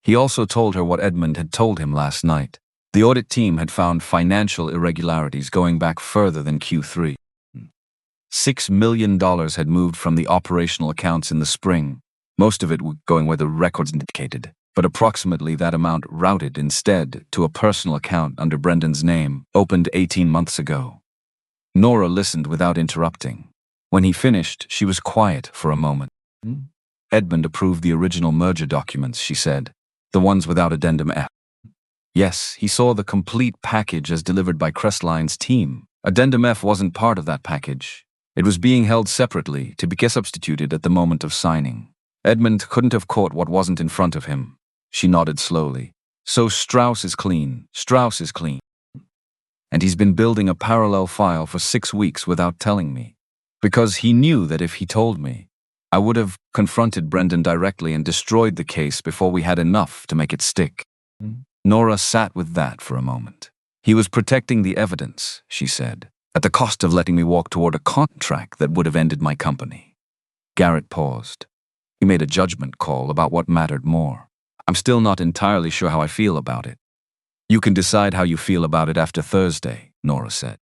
S1: He also told her what Edmund had told him last night. The audit team had found financial irregularities going back further than Q3. $6 million had moved from the operational accounts in the spring, most of it going where the records indicated, but approximately that amount routed instead to a personal account under Brendan's name, opened 18 months ago. Nora listened without interrupting. When he finished, she was quiet for a moment. Edmund approved the original merger documents, she said, the ones without addendum F. Yes, he saw the complete package as delivered by Crestline's team. Addendum F wasn't part of that package. It was being held separately to be substituted at the moment of signing. Edmund couldn't have caught what wasn't in front of him. She nodded slowly. So Strauss is clean. Strauss is clean. And he's been building a parallel file for 6 weeks without telling me. Because he knew that if he told me, I would have confronted Brendan directly and destroyed the case before we had enough to make it stick. Nora sat with that for a moment. He was protecting the evidence, she said, at the cost of letting me walk toward a contract that would have ended my company. Garrett paused. He made a judgment call about what mattered more. I'm still not entirely sure how I feel about it. You can decide how you feel about it after Thursday, Nora said.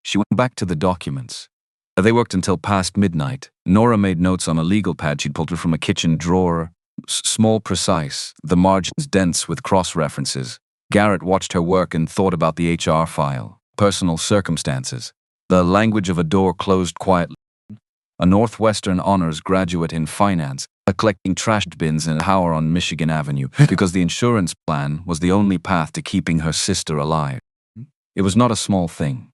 S1: She went back to the documents. They worked until past midnight. Nora made notes on a legal pad she'd pulled from a kitchen drawer. Small, precise, the margins dense with cross-references. Garrett watched her work and thought about the HR file, personal circumstances. The language of a door closed quietly. A Northwestern honors graduate in finance, collecting trash bins in a tower on Michigan Avenue because the insurance plan was the only path to keeping her sister alive. It was not a small thing.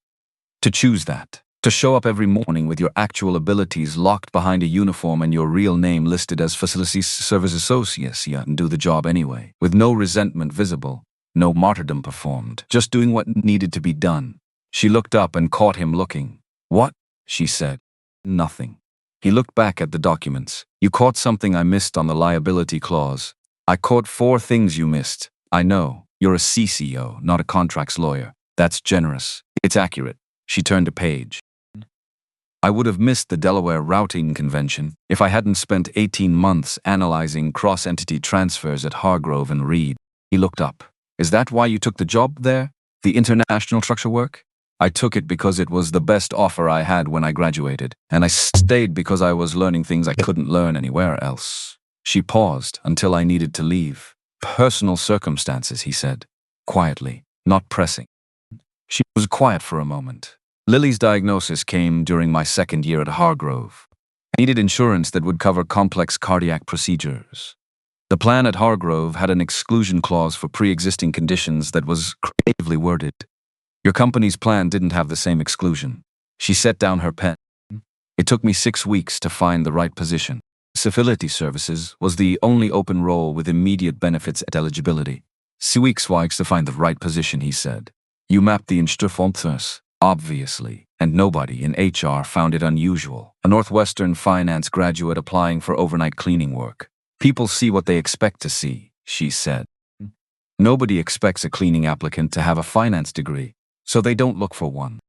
S1: To choose that. To show up every morning with your actual abilities locked behind a uniform and your real name listed as Facility Service Associate, and do the job anyway, with no resentment visible, no martyrdom performed, just doing what needed to be done. She looked up and caught him looking. "What?" she said. "Nothing." He looked back at the documents. "You caught something I missed on the liability clause." "I caught 4 things you missed." "I know. You're a CCO, not a contracts lawyer. That's generous. It's accurate." She turned a page. "I would have missed the Delaware routing convention if I hadn't spent 18 months analyzing cross-entity transfers at Hargrove and Reed." He looked up. "Is that why you took the job there? The international structure work?" "I took it because it was the best offer I had when I graduated, and I stayed because I was learning things I couldn't learn anywhere else." She paused until I needed to leave. "Personal circumstances," he said, quietly, not pressing. She was quiet for a moment. "Lily's diagnosis came during my second year at Hargrove. I needed insurance that would cover complex cardiac procedures. The plan at Hargrove had an exclusion clause for pre-existing conditions that was creatively worded. Your company's plan didn't have the same exclusion." She set down her pen. "It took me 6 weeks to find the right position. Facility services was the only open role with immediate benefits at eligibility. 6 weeks to find the right position," he said. "You mapped the instructors, obviously, and nobody in HR found it unusual. A Northwestern finance graduate applying for overnight cleaning work. People see what they expect to see," she said. "Nobody expects a cleaning applicant to have a finance degree, so they don't look for one.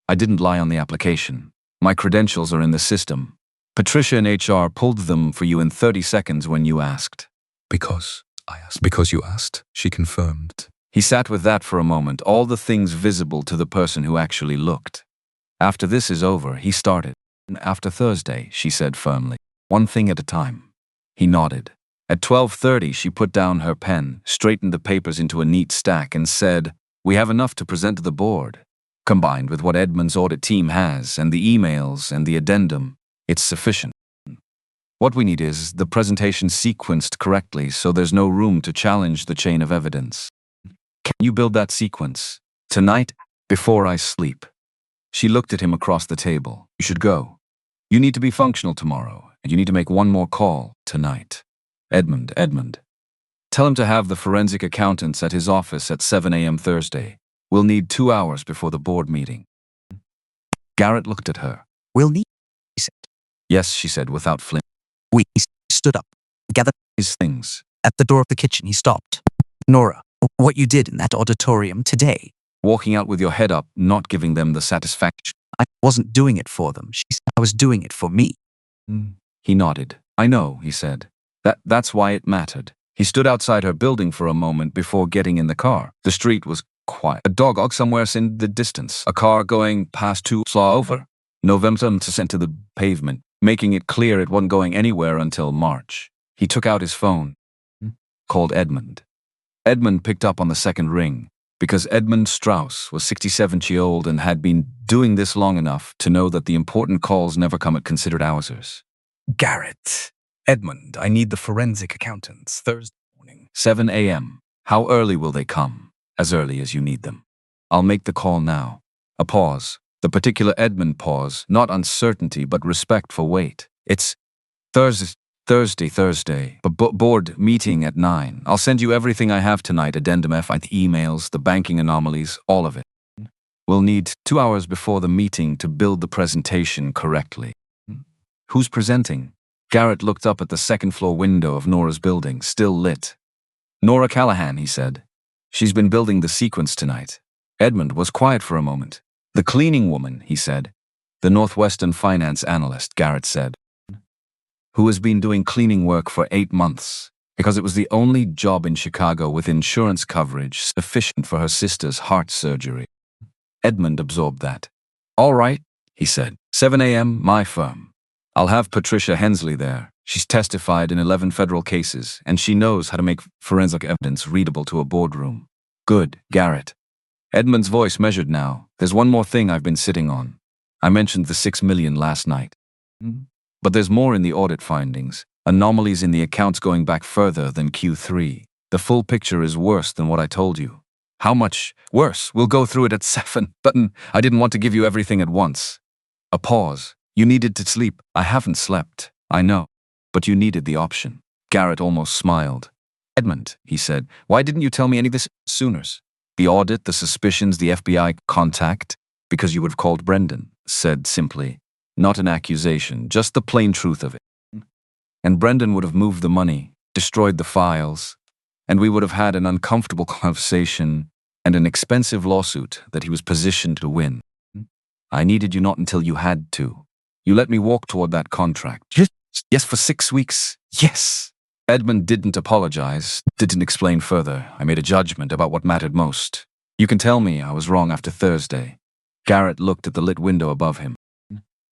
S1: I didn't lie on the application. My credentials are in the system. Patricia in HR pulled them for you in 30 seconds when you asked."
S6: Because I asked. Because you asked, she confirmed.
S1: He sat with that for a moment, all the things visible to the person who actually looked. "After this is over," he started. "After Thursday," she said firmly. "One thing at a time." He nodded. At 12:30, she put down her pen, straightened the papers into a neat stack, and said, "We have enough to present to the board. Combined with what Edmund's audit team has, and the emails and the addendum, it's sufficient. What we need is the presentation sequenced correctly so there's no room to challenge the chain of evidence. Can you build that sequence? Tonight, before I sleep?" She looked at him across the table. "You should go. You need to be functional tomorrow, and you need to make one more call tonight. Edmund. Tell him to have the forensic accountants at his office at 7 a.m. Thursday. We'll need 2 hours before the board meeting." Garrett looked at her.
S2: "We'll need," he said.
S1: "Yes," she said without flinching.
S2: We stood up, gathered
S1: "His things."
S2: at the door of the kitchen. He stopped. "Nora, what you did in that auditorium today."
S1: Walking out with your head up, not giving them the satisfaction.
S2: "I wasn't doing it for them," she said. "I was doing it for me."
S1: He nodded. "I know," he said. That's why it mattered." He stood outside her building for a moment before getting in the car. The street was quiet. A dog somewhere in the distance. A car going past 2 saw over. November to to the pavement, making it clear it wasn't going anywhere until March. He took out his phone. Called Edmund. Edmund picked up on the second ring, because Edmund Strauss was 67-year-old and had been doing this long enough to know that the important calls never come at considered hours.
S5: Garrett. Edmund, I need the forensic accountants Thursday morning.
S1: 7 a.m. How early will they come? As early as you need them. I'll make the call now. A pause. The particular Edmund pause, not uncertainty but respect for wait. It's Thursday, but board meeting at 9. I'll send you everything I have tonight, addendum F, the emails, the banking anomalies, all of it. We'll need 2 hours before the meeting to build the presentation correctly. Who's presenting? Garrett looked up at the second-floor window of Nora's building, still lit. Nora Callahan, he said. She's been building the sequence tonight. Edmund was quiet for a moment. The cleaning woman, he said. The Northwestern finance analyst, Garrett said. Who has been doing cleaning work for 8 months, because it was the only job in Chicago with insurance coverage sufficient for her sister's heart surgery. Edmund absorbed that. All right, he said. 7 a.m., my firm. I'll have Patricia Hensley there. She's testified in 11 federal cases, and she knows how to make forensic evidence readable to a boardroom. Good, Garrett. Edmund's voice measured now. There's one more thing I've been sitting on. I mentioned the 6 million last night. But there's more in the audit findings. Anomalies in the accounts going back further than Q3. The full picture is worse than what I told you. How much worse? We'll go through it at 7. But I didn't want to give you everything at once. A pause. You needed to sleep. I haven't slept. I know. But you needed the option. Garrett almost smiled. Edmund, he said, why didn't you tell me any of this sooner? The audit, the suspicions, the FBI contact? Because you would have called Brendan, said simply. Not an accusation, just the plain truth of it. And Brendan would have moved the money, destroyed the files, and we would have had an uncomfortable conversation and an expensive lawsuit that he was positioned to win. I needed you not until you had to. You let me walk toward that contract. Yes, for 6 weeks. Yes. Edmund didn't apologize, didn't explain further. I made a judgment about what mattered most. You can tell me I was wrong after Thursday. Garrett looked at the lit window above him.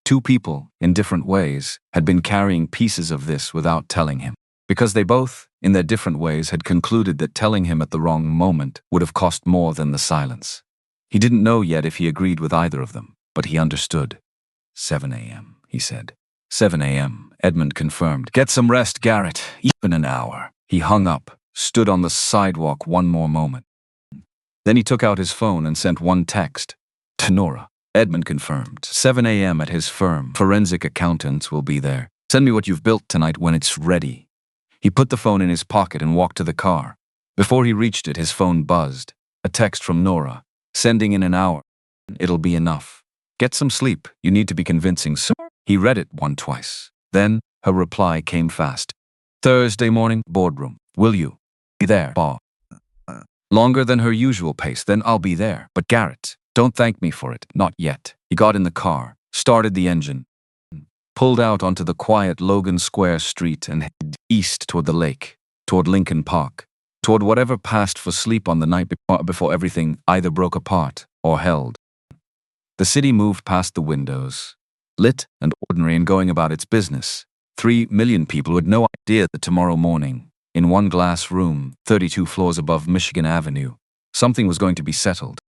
S1: 2 people, in different ways, had been carrying pieces of this without telling him. Because they both, in their different ways, had concluded that telling him at the wrong moment would have cost more than the silence. He didn't know yet if he agreed with either of them, but he understood. 7 a.m., he said. 7 a.m., Edmund confirmed. Get some rest, Garrett. Even an hour. He hung up, stood on the sidewalk one more moment. Then he took out his phone and sent one text. To Nora. Edmund confirmed. 7 a.m. at his firm. Forensic accountants will be there. Send me what you've built tonight when it's ready. He put the phone in his pocket and walked to the car. Before he reached it, his phone buzzed. A text from Nora. Sending in an hour. It'll be enough. Get some sleep. You need to be convincing, sir. He read it twice. Then, her reply came fast. Thursday morning, boardroom. Will you be there, Bob? Longer than her usual pace, then I'll be there. But Garrett, don't thank me for it. Not yet. He got in the car, started the engine, pulled out onto the quiet Logan Square street and headed east toward the lake, toward Lincoln Park, toward whatever passed for sleep on the night before everything either broke apart or held. The city moved past the windows, lit and ordinary and going about its business. 3 million people who had no idea that tomorrow morning, in one glass room, 32 floors above Michigan Avenue, something was going to be settled.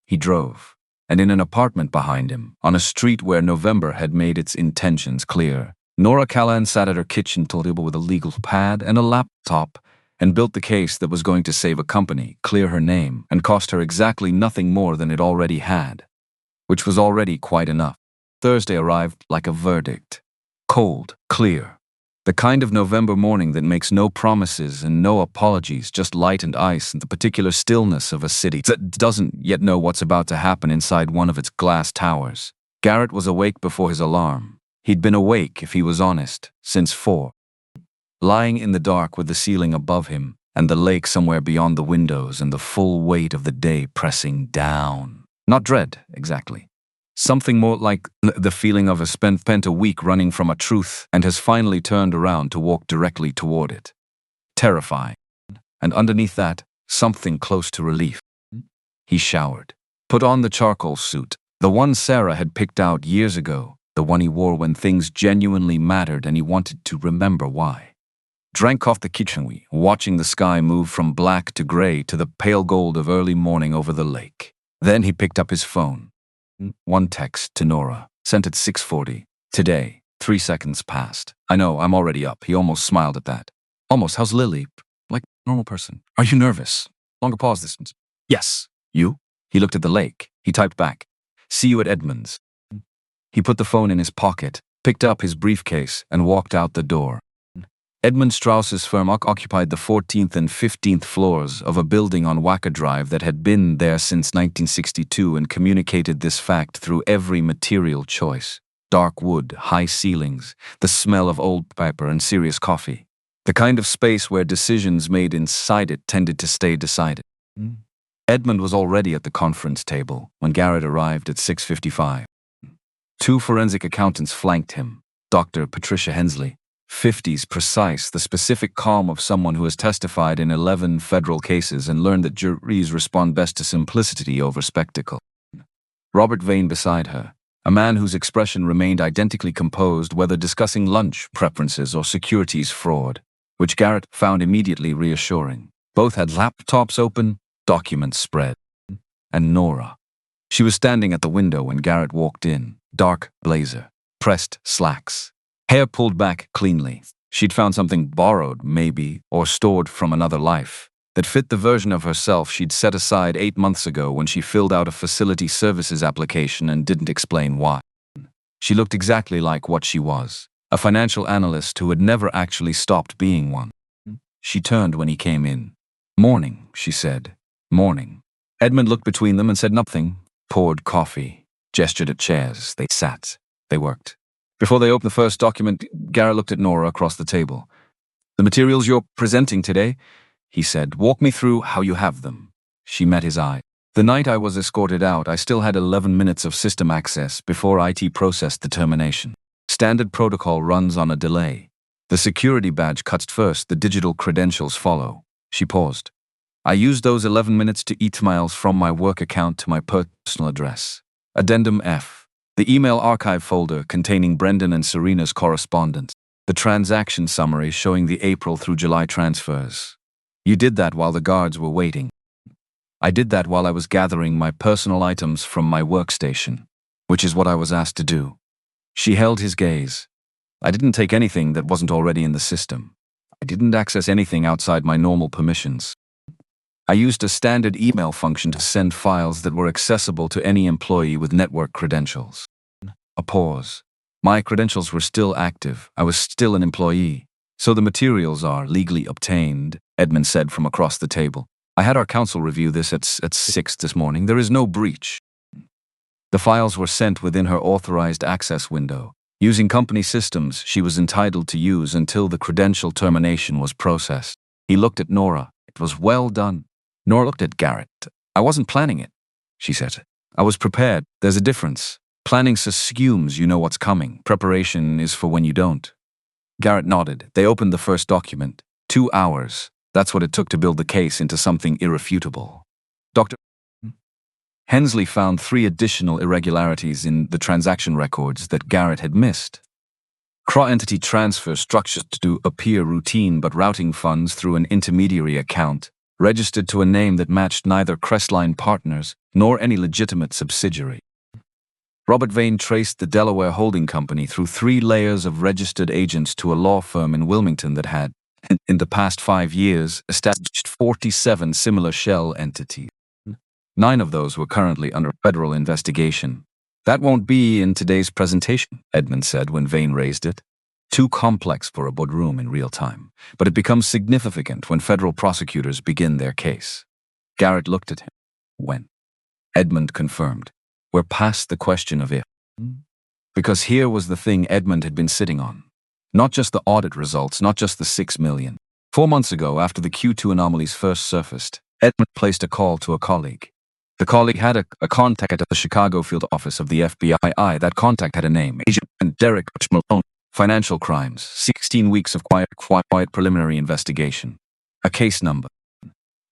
S1: He drove, and in an apartment behind him, on a street where November had made its intentions clear, Nora Callahan sat at her kitchen table with a legal pad and a laptop and built the case that was going to save a company, clear her name, and cost her exactly nothing more than it already had, which was already quite enough. Thursday arrived like a verdict. Cold, clear. The kind of November morning that makes no promises and no apologies, just light and ice and the particular stillness of a city that doesn't yet know what's about to happen inside one of its glass towers. Garrett was awake before his alarm. He'd been awake, if he was honest, since 4. Lying in the dark with the ceiling above him and the lake somewhere beyond the windows and the full weight of the day pressing down. Not dread, exactly. Something more like the feeling of a spent a week running from a truth and has finally turned around to walk directly toward it. Terrifying. And underneath that, something close to relief. He showered, put on the charcoal suit, the one Sarah had picked out years ago, the one he wore when things genuinely mattered and he wanted to remember why. Drank off the kitchen, watching the sky move from black to gray to the pale gold of early morning over the lake. Then he picked up his phone. One text to Nora, sent at 6:40. Today, 3 seconds past. I know, I'm already up. He almost smiled at that. Almost, how's Lily? Like a normal person. Are you nervous? Longer pause this. Yes. You? He looked at the lake. He typed back. See you at Edmund's. He put the phone in his pocket, picked up his briefcase, and walked out the door. Edmund Strauss's firm occupied the 14th and 15th floors of a building on Wacker Drive that had been there since 1962 and communicated this fact through every material choice. Dark wood, high ceilings, the smell of old paper and serious coffee. The kind of space where decisions made inside it tended to stay decided. Edmund was already at the conference table when Garrett arrived at 6:55. 2 forensic accountants flanked him. Dr. Patricia Hensley. 50s precise, the specific calm of someone who has testified in 11 federal cases and learned that juries respond best to simplicity over spectacle. Robert Vane beside her, a man whose expression remained identically composed whether discussing lunch preferences or securities fraud, which Garrett found immediately reassuring. Both had laptops open, documents spread. And Nora. She was standing at the window when Garrett walked in, dark blazer, pressed slacks, hair pulled back cleanly. She'd found something borrowed, maybe, or stored from another life, that fit the version of herself she'd set aside 8 months ago when she filled out a facility services application and didn't explain why. She looked exactly like what she was, a financial analyst who had never actually stopped being one. She turned when he came in. "Morning," she said. "Morning." Edmund looked between them and said nothing, poured coffee, gestured at chairs. They sat. They worked. Before they opened the first document, Garrett looked at Nora across the table. "The materials you're presenting today," he said, "walk me through how you have them." She met his eye. "The night I was escorted out, I still had 11 minutes of system access before IT processed the termination. Standard protocol runs on a delay. The security badge cuts first, the digital credentials follow." She paused. "I used those 11 minutes to emails from my work account to my personal address. Addendum F. The email archive folder containing Brendan and Serena's correspondence. The transaction summary showing the April through July transfers. You did that while the guards were waiting. I did that while I was gathering my personal items from my workstation, which is what I was asked to do." She held his gaze. "I didn't take anything that wasn't already in the system. I didn't access anything outside my normal permissions. I used a standard email function to send files that were accessible to any employee with network credentials." A pause. "My credentials were still active. I was still an employee. So the materials are legally obtained," Edmund said from across the table. "I had our counsel review this at 6 this morning. There is no breach." The files were sent within her authorized access window. Using company systems she was entitled to use until the credential termination was processed. He looked at Nora. "It was well done." Nora looked at Garrett. "I wasn't planning it," she said. "I was prepared. There's a difference. Planning assumes you know what's coming. Preparation is for when you don't." Garrett nodded. They opened the first document. 2 hours. That's what it took to build the case into something irrefutable. Dr. Hensley found 3 additional irregularities in the transaction records that Garrett had missed. Cross-entity transfer structures to appear routine but routing funds through an intermediary account, registered to a name that matched neither Crestline Partners nor any legitimate subsidiary. Robert Vane traced the Delaware holding company through 3 layers of registered agents to a law firm in Wilmington that had, in the past 5 years, established 47 similar shell entities. 9 of those were currently under federal investigation. "That won't be in today's presentation," Edmund said when Vane raised it. "Too complex for a boardroom in real time, but it becomes significant when federal prosecutors begin their case." Garrett looked at him. "When?" Edmund confirmed. "We're past the question of if." Because here was the thing Edmund had been sitting on. Not just the audit results, not just the 6 million. 4 months ago, after the Q2 anomalies first surfaced, Edmund placed a call to a colleague. The colleague had a contact at the Chicago field office of the FBI. That contact had a name, Agent Derek Malone. Financial crimes, 16 weeks of quiet preliminary investigation. A case number.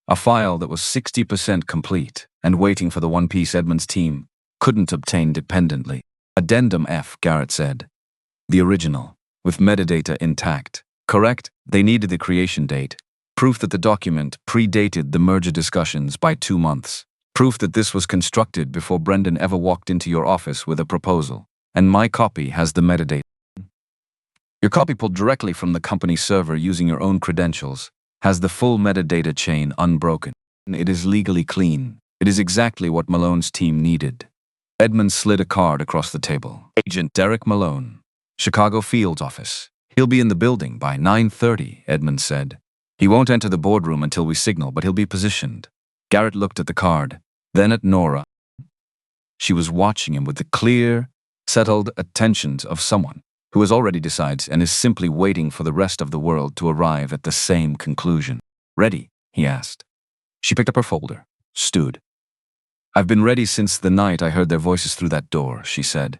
S1: A file that was 60% complete and waiting for the one piece Edmund's team couldn't obtain dependently. Addendum F, Garrett said. The original, with metadata intact. Correct? They needed the creation date. Proof that the document predated the merger discussions by 2 months. Proof that this was constructed before Brendan ever walked into your office with a proposal. And my copy has the metadata. Your copy pulled directly from the company server using your own credentials has the full metadata chain unbroken. It is legally clean. It is exactly what Malone's team needed. Edmund slid a card across the table. Agent Derek Malone, Chicago Field's office. He'll be in the building by 9:30, Edmund said. He won't enter the boardroom until we signal, but he'll be positioned. Garrett looked at the card, then at Nora. She was watching him with the clear, settled attention of someone who has already decided and is simply waiting for the rest of the world to arrive at the same conclusion. Ready? He asked. She picked up her folder, stood. I've been ready since the night I heard their voices through that door, she said.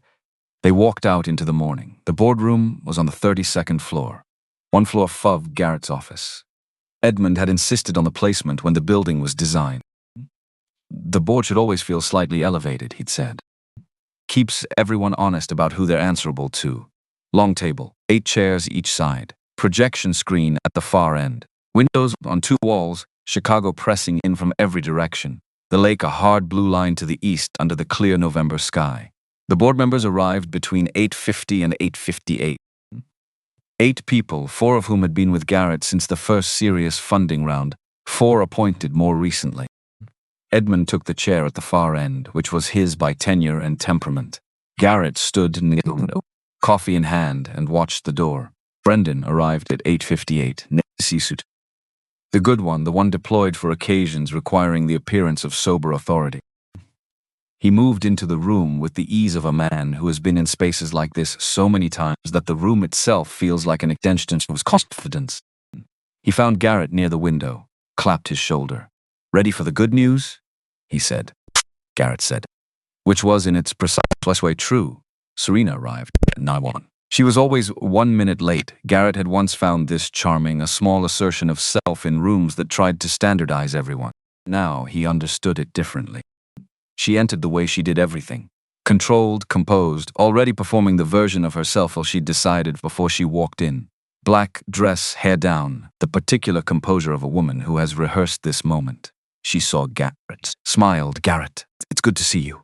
S1: They walked out into the morning. The boardroom was on the 32nd floor, 1 floor above Garrett's office. Edmund had insisted on the placement when the building was designed. The board should always feel slightly elevated, he'd said. Keeps everyone honest about who they're answerable to. Long table, 8 chairs each side. Projection screen at the far end. Windows on 2 walls, Chicago pressing in from every direction. The lake a hard blue line to the east under the clear November sky. The board members arrived between 8:50 and 8:58. 8 people, 4 of whom had been with Garrett since the first serious funding round, 4 appointed more recently. Edmund took the chair at the far end, which was his by tenure and temperament. Garrett stood coffee in hand, and watched the door. Brendan arrived at 8:58, suit. The good one, the one deployed for occasions requiring the appearance of sober authority. He moved into the room with the ease of a man who has been in spaces like this so many times that the room itself feels like an extension of his confidence. He found Garrett near the window, clapped his shoulder. "Ready for the good news?" he said. Garrett said, which was in its precise way true. Serena arrived at 9:01. She was always 1 minute late. Garrett had once found this charming, a small assertion of self in rooms that tried to standardize everyone. Now he understood it differently. She entered the way she did everything. Controlled, composed, already performing the version of herself she'd decided before she walked in. Black dress, hair down, the particular composure of a woman who has rehearsed this moment. She saw Garrett, smiled. "Garrett, it's good to see you."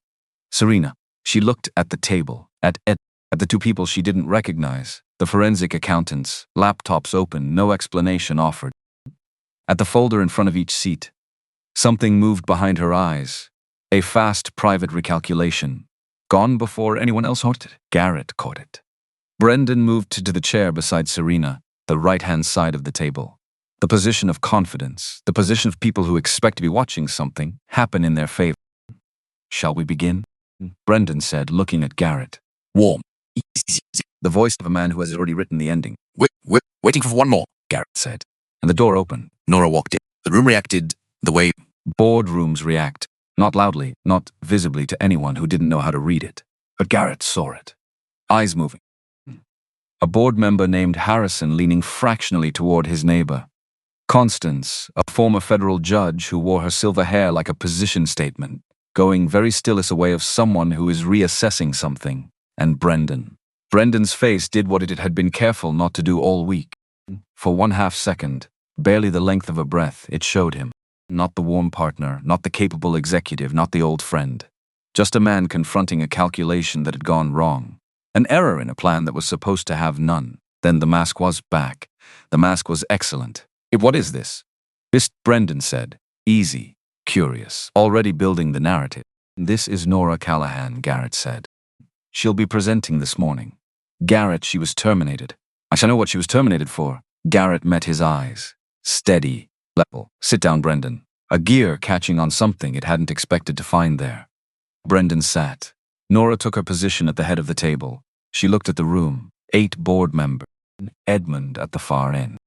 S1: Serena. She looked at the table, at Ed, at the 2 people she didn't recognize, the forensic accountants, laptops open, no explanation offered. At the folder in front of each seat. Something moved behind her eyes. A fast private recalculation. Gone before anyone else caught it. Garrett caught it. Brendan moved to the chair beside Serena, the right-hand side of the table. The position of confidence, the position of people who expect to be watching something happen in their favor. "Shall we begin?" Brendan said, looking at Garrett.
S2: Warm.
S1: The voice of a man who has already written the ending.
S2: Waiting for one more,
S1: Garrett said. And the door opened.
S2: Nora walked in. The room reacted the way
S1: boardrooms react. Not loudly, not visibly to anyone who didn't know how to read it. But Garrett saw it. Eyes moving. A board member named Harrison leaning fractionally toward his neighbor. Constance, a former federal judge who wore her silver hair like a position statement, going very still as a way of someone who is reassessing something. And Brendan. Brendan's face did what it had been careful not to do all week. For 1/2 second, barely the length of a breath, it showed him. Not the warm partner, not the capable executive, not the old friend. Just a man confronting a calculation that had gone wrong. An error in a plan that was supposed to have none. Then the mask was back. The mask was excellent. "What is this?" Brendan said. Easy, curious, already building the narrative. "This is Nora Callahan," Garrett said. "She'll be presenting this morning." Garrett, she was terminated. I shall know what she was terminated for. Garrett met his eyes. Steady. Level. "Sit down, Brendan." A gear catching on something it hadn't expected to find there. Brendan sat. Nora took her position at the head of the table. She looked at the room. 8 board members. Edmund at the far end.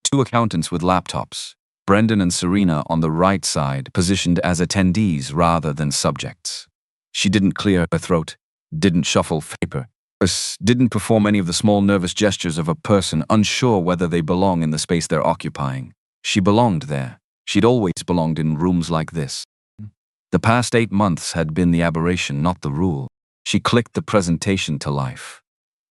S1: 2 accountants with laptops. Brendan and Serena on the right side, positioned as attendees rather than subjects. She didn't clear her throat, didn't shuffle paper, didn't perform any of the small nervous gestures of a person unsure whether they belong in the space they're occupying. She belonged there. She'd always belonged in rooms like this. The past 8 months had been the aberration, not the rule. She clicked the presentation to life.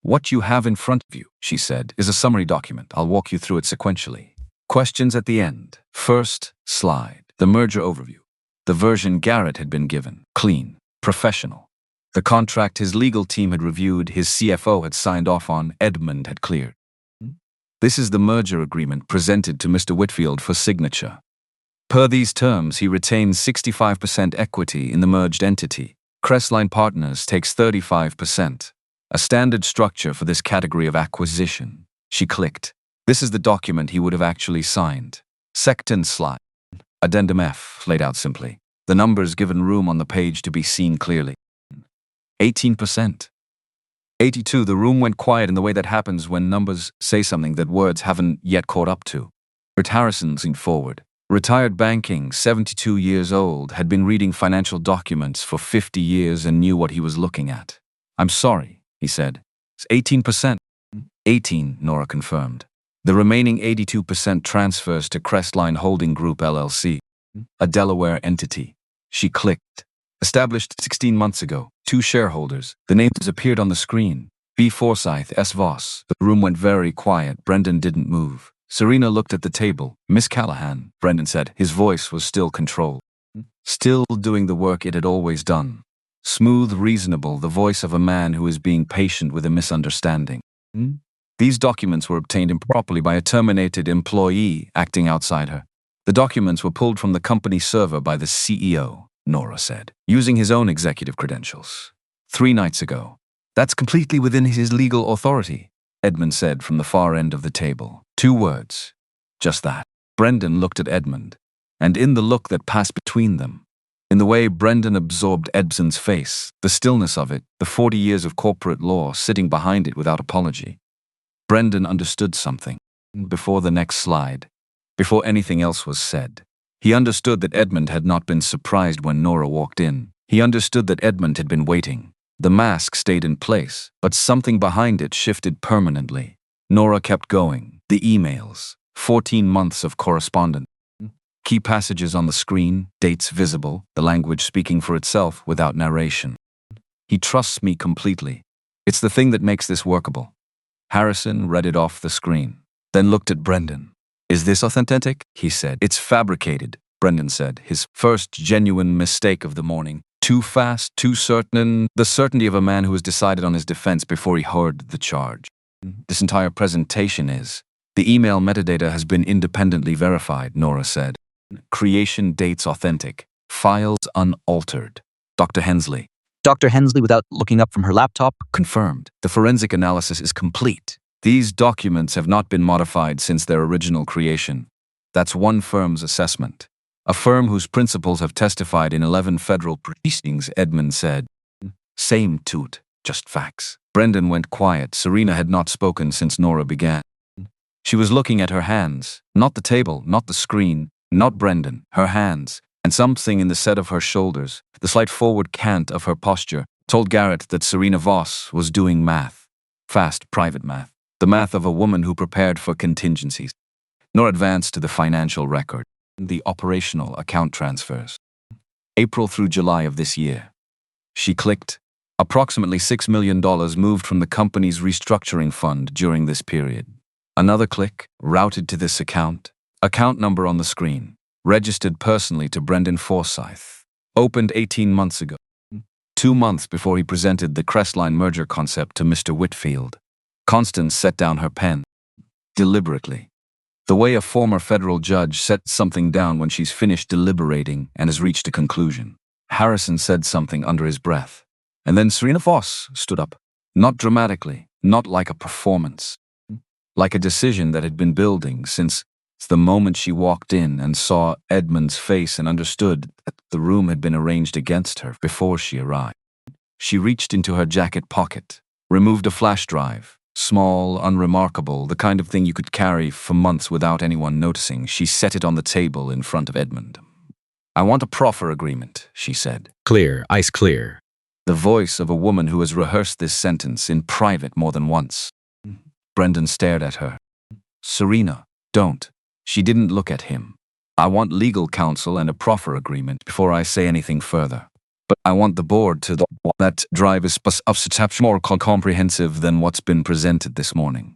S1: "What you have in front of you," she said, "is a summary document. I'll walk you through it sequentially. Questions at the end. First slide, the merger overview. The version Garrett had been given. Clean, professional. The contract his legal team had reviewed, his CFO had signed off on, Edmund had cleared. This is the merger agreement presented to Mr. Whitfield for signature. Per these terms, he retains 65% equity in the merged entity. Crestline Partners takes 35%. A standard structure for this category of acquisition. She clicked. This is the document he would have actually signed. Second slide. Addendum F, laid out simply. The numbers given room on the page to be seen clearly. 18%. 82. The room went quiet in the way that happens when numbers say something that words haven't yet caught up to. Bert Harrison leaned forward. Retired banking, 72 years old, had been reading financial documents for 50 years and knew what he was looking at. "I'm sorry," he said. "It's 18%. 18, Nora confirmed. The remaining 82% transfers to Crestline Holding Group LLC, a Delaware entity. She clicked. Established 16 months ago. 2 shareholders. The names appeared on the screen. B. Forsyth, S. Voss. The room went very quiet. Brendan didn't move. Serena looked at the table. Miss Callahan, Brendan said. His voice was still controlled. Still doing the work it had always done. Smooth, reasonable, the voice of a man who is being patient with a misunderstanding. These documents were obtained improperly by a terminated employee acting outside her. The documents were pulled from the company server by the CEO, Nora said, using his own executive credentials. 3 nights ago. That's completely within his legal authority, Edmund said from the far end of the table. 2 words. Just that. Brendan looked at Edmund, and in the look that passed between them, in the way Brendan absorbed Edmund's face, the stillness of it, the 40 years of corporate law sitting behind it without apology, Brendan understood something. Before the next slide, before anything else was said, he understood that Edmund had not been surprised when Nora walked in. He understood that Edmund had been waiting. The mask stayed in place, but something behind it shifted permanently. Nora kept going. The emails, 14 months of correspondence. Key passages on the screen, dates visible, the language speaking for itself without narration. He trusts me completely. It's the thing that makes this workable. Harrison read it off the screen, then looked at Brendan. Is this authentic? He said. It's fabricated, Brendan said, his first genuine mistake of the morning. Too fast, too certain, the certainty of a man who has decided on his defense before he heard the charge. This entire presentation is. The email metadata has been independently verified, Nora said. Creation dates authentic. Files unaltered. Dr. Hensley.
S2: Dr. Hensley, without looking up from her laptop,
S1: Confirmed. The forensic analysis is complete. These documents have not been modified since their original creation. That's one firm's assessment. A firm whose principals have testified in 11 federal proceedings, Edmund said. Same toot, just facts. Brendan went quiet. Serena had not spoken since Nora began. She was looking at her hands, not the table, not the screen, not Brendan, her hands, and something in the set of her shoulders, the slight forward cant of her posture, told Garrett that Serena Voss was doing math. Fast, private math. The math of a woman who prepared for contingencies. Nor advanced to the financial record, the operational account transfers. April through July of this year. She clicked. Approximately $6 million moved from the company's restructuring fund during this period. Another click, routed to this account. Account number on the screen. Registered personally to Brendan Forsyth. Opened 18 months ago. 2 months before he presented the Crestline merger concept to Mr. Whitfield. Constance set down her pen. Deliberately. The way a former federal judge sets something down when she's finished deliberating and has reached a conclusion. Harrison said something under his breath. And then Serena Voss stood up. Not dramatically, not like a performance. Like a decision that had been building since the moment she walked in and saw Edmund's face and understood that the room had been arranged against her before she arrived. She reached into her jacket pocket, removed a flash drive, small, unremarkable, the kind of thing you could carry for months without anyone noticing. She set it on the table in front of Edmund. I want a proffer agreement, she said.
S2: clear, ice clear.
S1: The voice of a woman who has rehearsed this sentence in private more than once. Brendan stared at her. Serena, don't. She didn't look at him. I want legal counsel and a proffer agreement before I say anything further. But I want the board to that drive is perhaps more comprehensive than what's been presented this morning.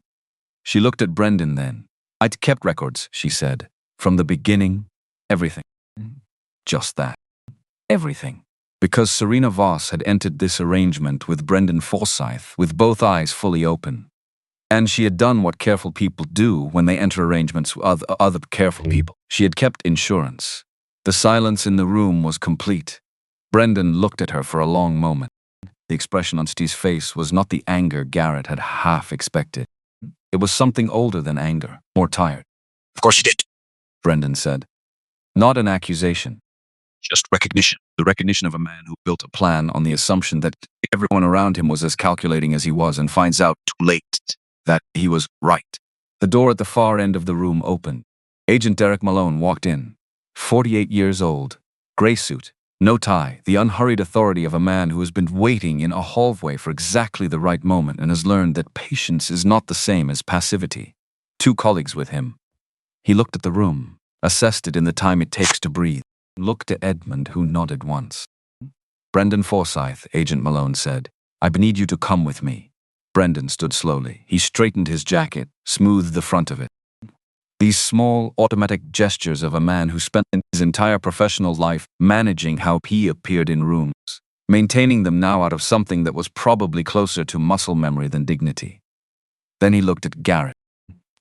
S1: She looked at Brendan then. I'd kept records, she said. From the beginning, everything. Just that. Everything. Because Serena Voss had entered this arrangement with Brendan Forsyth with both eyes fully open. And she had done what careful people do when they enter arrangements with other careful people. She had kept insurance. The silence in the room was complete. Brendan looked at her for a long moment. The expression on Steve's face was not the anger Garrett had half expected. It was something older than anger, more tired.
S3: Of course you did.
S1: Brendan said. Not an accusation.
S3: Just recognition.
S1: The recognition of a man who built a plan on the assumption that everyone around him was as calculating as he was and finds out too late that he was right. The door at the far end of the room opened. Agent Derek Malone walked in. 48 years old, gray suit, no tie, the unhurried authority of a man who has been waiting in a hallway for exactly the right moment and has learned that patience is not the same as passivity. 2 colleagues with him. He looked at the room, assessed it in the time it takes to breathe, looked at Edmund, who nodded once. Brendan Forsyth, Agent Malone said. I need you to come with me. Brendan stood slowly. He straightened his jacket, smoothed the front of it. These small, automatic gestures of a man who spent his entire professional life managing how he appeared in rooms, maintaining them now out of something that was probably closer to muscle memory than dignity. Then he looked at Garrett,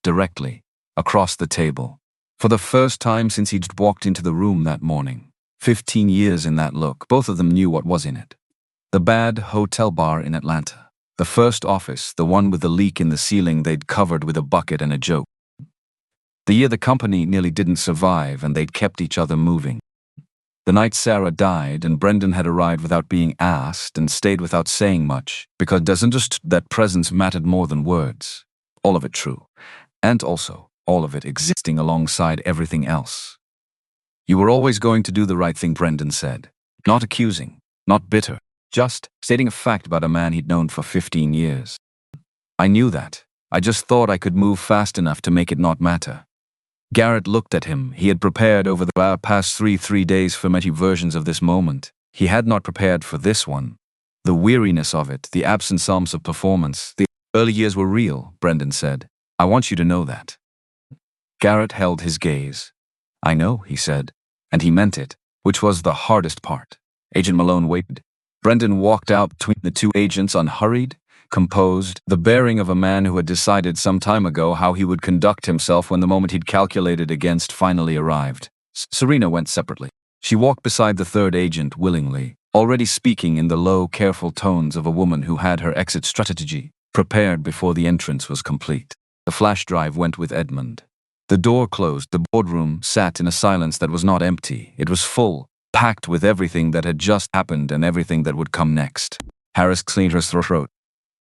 S1: directly, across the table. For the first time since he'd walked into the room that morning, 15 years in that look, both of them knew what was in it. The bad hotel bar in Atlanta. The first office, the one with the leak in the ceiling they'd covered with a bucket and a joke. The year the company nearly didn't survive and they'd kept each other moving. The night Sarah died and Brendan had arrived without being asked and stayed without saying much because he understood that presence mattered more than words. All of it true. And also, all of it existing alongside everything else. You were always going to do the right thing, Brendan said. Not accusing, not bitter, just stating a fact about a man he'd known for 15 years. I knew that. I just thought I could move fast enough to make it not matter. Garrett looked at him. He had prepared over the past three days for many versions of this moment. He had not prepared for this one. The weariness of it, the absence of performance. The early years were real, Brendan said. I want you to know that. Garrett held his gaze. I know, he said. And he meant it, which was the hardest part. Agent Malone waited. Brendan walked out between the two agents unhurried, composed, the bearing of a man who had decided some time ago how he would conduct himself when the moment he'd calculated against finally arrived. Serena went separately. She walked beside the third agent willingly, already speaking in the low, careful tones of a woman who had her exit strategy prepared before the entrance was complete. The flash drive went with Edmund. The door closed. The boardroom sat in a silence that was not empty. It was full, packed with everything that had just happened and everything that would come next. Harris cleared her throat.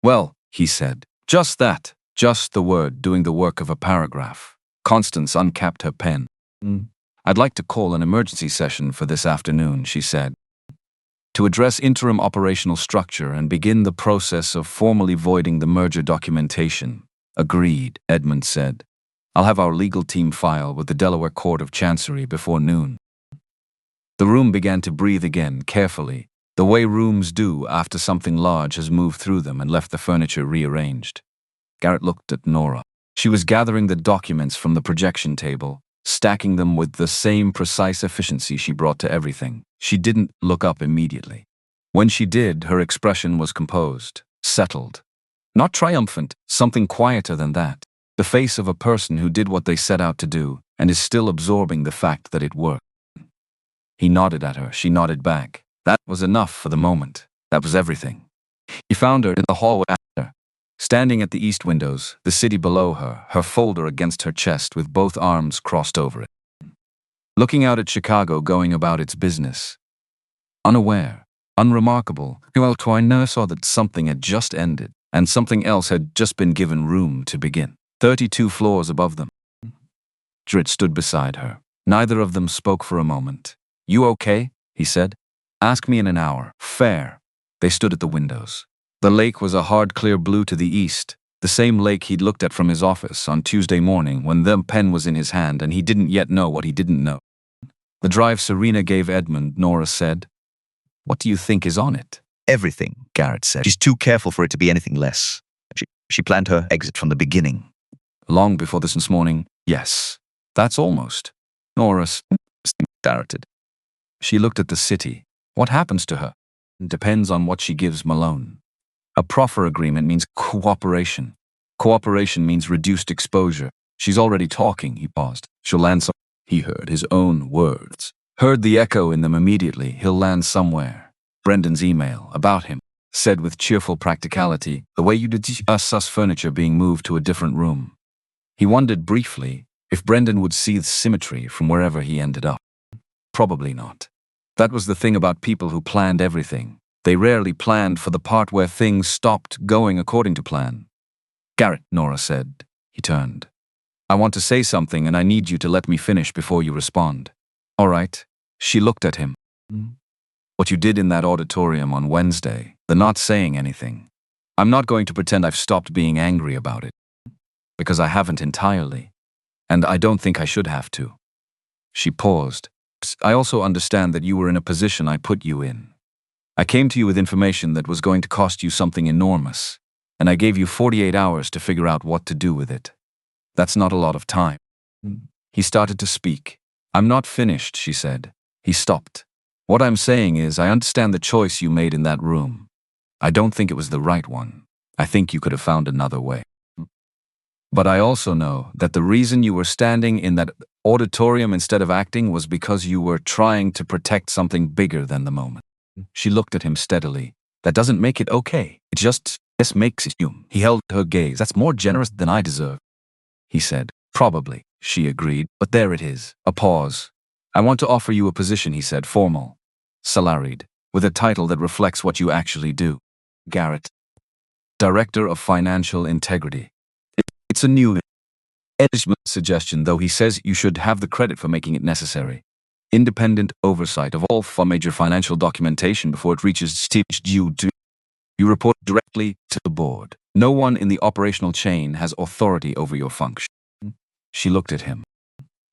S1: Well, he said, just that, just the word doing the work of a paragraph. Constance uncapped her pen. I'd like to call an emergency session for this afternoon, she said, to address interim operational structure and begin the process of formally voiding the merger documentation. Agreed, Edmund said. I'll have our legal team file with the Delaware Court of Chancery before noon. The room began to breathe again, carefully, the way rooms do after something large has moved through them and left the furniture rearranged. Garrett looked at Nora. She was gathering the documents from the projection table, stacking them with the same precise efficiency she brought to everything. She didn't look up immediately. When she did, her expression was composed, settled. Not triumphant, something quieter than that. The face of a person who did what they set out to do and is still absorbing the fact that it worked. He nodded at her. She nodded back. That was enough for the moment. That was everything. He found her in the hallway after, standing at the east windows, the city below her, her folder against her chest with both arms crossed over it. Looking out at Chicago going about its business. Unaware, unremarkable, well, Twiner saw that something had just ended, and something else had just been given room to begin. 32 floors above them. Drit stood beside her. Neither of them spoke for a moment. You okay? He said. Ask me in an hour. Fair. They stood at the windows. The lake was a hard, clear blue to the east, the same lake he'd looked at from his office on Tuesday morning when the pen was in his hand and he didn't yet know what he didn't know. The drive Serena gave Edmund, Nora said. What do you think is on it?
S7: Everything, Garrett said. She's too careful for it to be anything less. She planned her exit from the beginning.
S1: Long before this morning, yes. That's almost. Nora started. She looked at the city. What happens to her? Depends on what she gives Malone. A proffer agreement means cooperation. Cooperation means reduced exposure. She's already talking, he paused. She'll land some. He heard his own words. Heard the echo in them immediately. He'll land somewhere. Brendan's email, about him, said with cheerful practicality, the way you did us furniture being moved to a different room. He wondered briefly if Brendan would see the symmetry from wherever he ended up. Probably not. That was the thing about people who planned everything. They rarely planned for the part where things stopped going according to plan. Garrett, Nora said. He turned. I want to say something and I need you to let me finish before you respond. All right. She looked at him. What you did in that auditorium on Wednesday, the not saying anything. I'm not going to pretend I've stopped being angry about it. Because I haven't entirely. And I don't think I should have to. She paused. I also understand that you were in a position I put you in. I came to you with information that was going to cost you something enormous, and I gave you 48 hours to figure out what to do with it. That's not a lot of time. He started to speak. I'm not finished, she said. He stopped. What I'm saying is, I understand the choice you made in that room. I don't think it was the right one. I think you could have found another way. But I also know that the reason you were standing in that auditorium instead of acting was because you were trying to protect something bigger than the moment. She looked at him steadily. That doesn't make it okay. It just makes it human. He held her gaze. That's more generous than I deserve. He said, probably, she agreed, but there it is. A pause. I want to offer you a position, he said, formal, salaried, with a title that reflects what you actually do. Garrett, Director of Financial Integrity. It's a new suggestion, though he says you should have the credit for making it necessary. Independent oversight of all major financial documentation before it reaches stage due to. You report directly to the board. No one in the operational chain has authority over your function. She looked at him.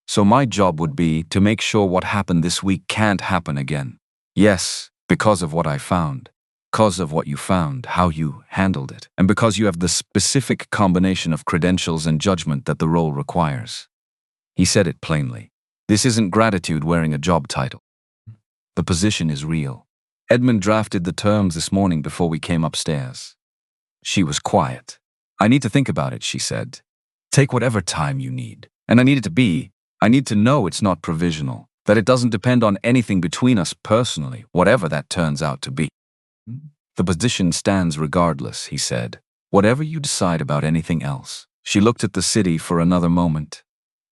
S1: So my job would be to make sure what happened this week can't happen again. Yes, because of what I found. Because of what you found, how you handled it, and because you have the specific combination of credentials and judgment that the role requires. He said it plainly. This isn't gratitude wearing a job title. The position is real. Edmund drafted the terms this morning before we came upstairs. She was quiet. I need to think about it, she said. Take whatever time you need. And I need to know it's not provisional, that it doesn't depend on anything between us personally, whatever that turns out to be. The position stands regardless, he said. Whatever you decide about anything else. She looked at the city for another moment.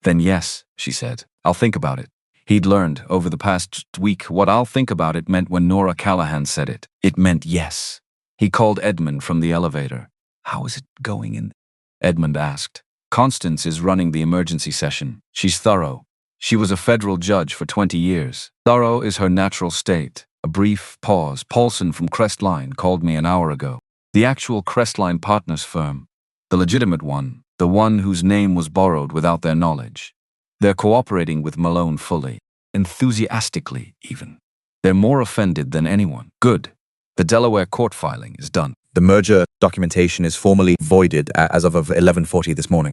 S1: Then yes, she said, I'll think about it. He'd learned over the past week what I'll think about it meant when Nora Callahan said it. It meant yes. He called Edmund from the elevator. How is it going in? Edmund asked. Constance is running the emergency session. She's thorough. She was a federal judge for 20 years. Thorough is her natural state. A brief pause. Paulson from Crestline called me an hour ago. The actual Crestline Partners firm. The legitimate one. The one whose name was borrowed without their knowledge. They're cooperating with Malone fully. Enthusiastically, even. They're more offended than anyone. Good. The Delaware court filing is done.
S2: The merger documentation is formally voided as of 11:40 this morning.